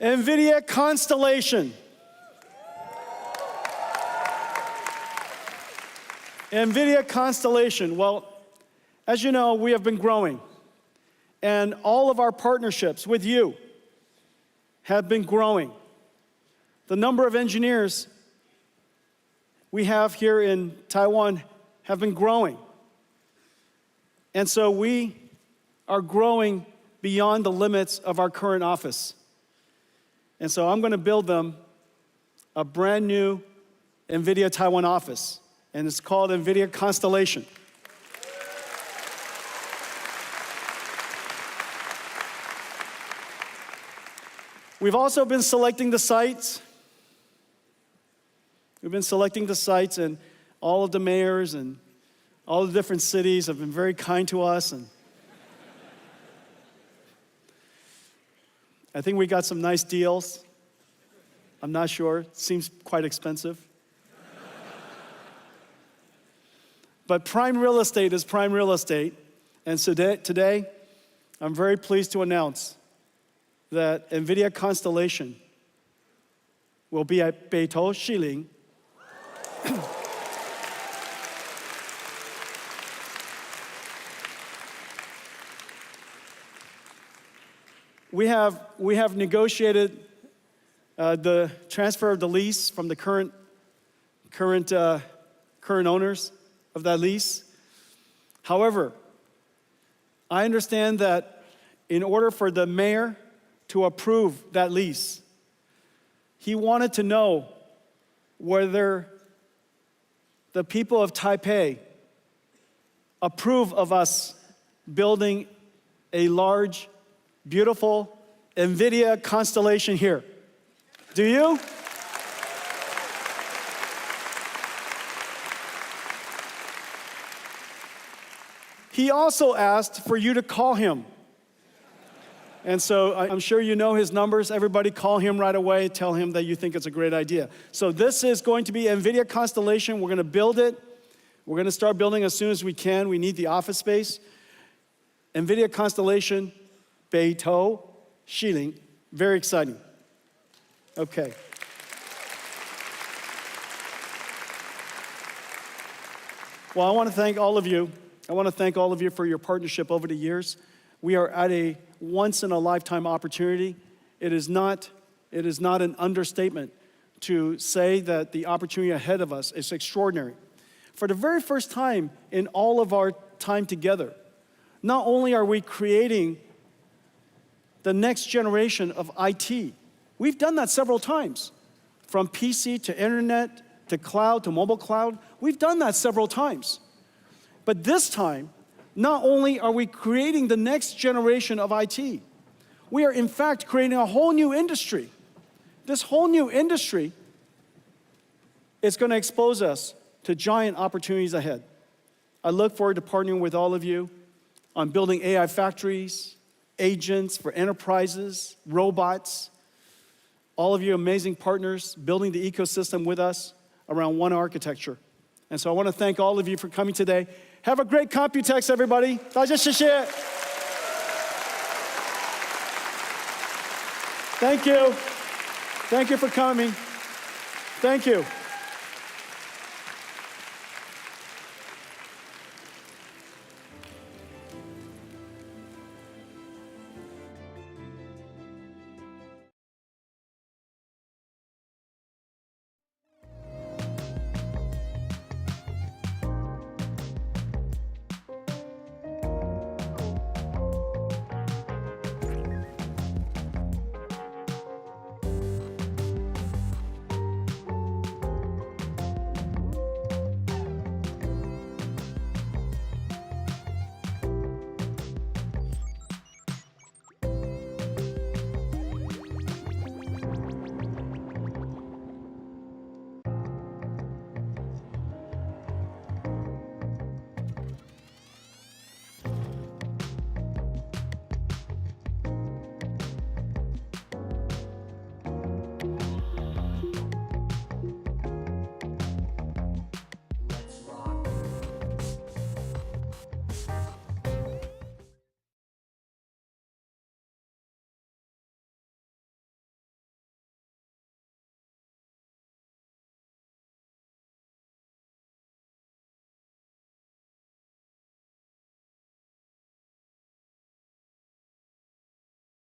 NVIDIA Constellation. NVIDIA Constellation. Well, as you know, we have been growing. And all of our partnerships with you have been growing. The number of engineers we have here in Taiwan have been growing. And so we are growing beyond the limits of our current office. And so I'm going to build them a brand new NVIDIA Taiwan office, and it's called NVIDIA Constellation. We've also been selecting the sites. And all of the mayors and all the different cities have been very kind to us, and I think we got some nice deals. I'm not sure. It seems quite expensive. But prime real estate is prime real estate. And so today, I'm very pleased to announce that NVIDIA Constellation will be at Beitou Shiling. We have negotiated the transfer of the lease from the current owners of that lease. However, I understand that in order for the mayor to approve that lease, he wanted to know whether the people of Taipei approve of us building a large, beautiful NVIDIA constellation here? Do you? He also asked for you to call him. And so I'm sure you know his numbers. Everybody call him right away. Tell him that you think it's a great idea. So this is going to be NVIDIA Constellation. We're going to build it. We're going to start building as soon as we can. We need the office space. NVIDIA Constellation, Beidou, Xiling. Very exciting. Okay. Well, I want to thank all of you. I want to thank all of you for your partnership over the years. We are at a once-in-a-lifetime opportunity. It is not an understatement to say that the opportunity ahead of us is extraordinary. For the very first time in all of our time together, not only are we creating the next generation of IT, we've done that several times. From PC to internet to cloud to mobile cloud, we've done that several times. But this time, not only are we creating the next generation of IT, we are in fact creating a whole new industry. This whole new industry is going to expose us to giant opportunities ahead. I look forward to partnering with all of you on building AI factories, agents for enterprises, robots, all of you amazing partners building the ecosystem with us around one architecture. And so I want to thank all of you for coming today. Have a great COMPUTEX, everybody. 大家谢谢. Thank you. Thank you for coming. Thank you.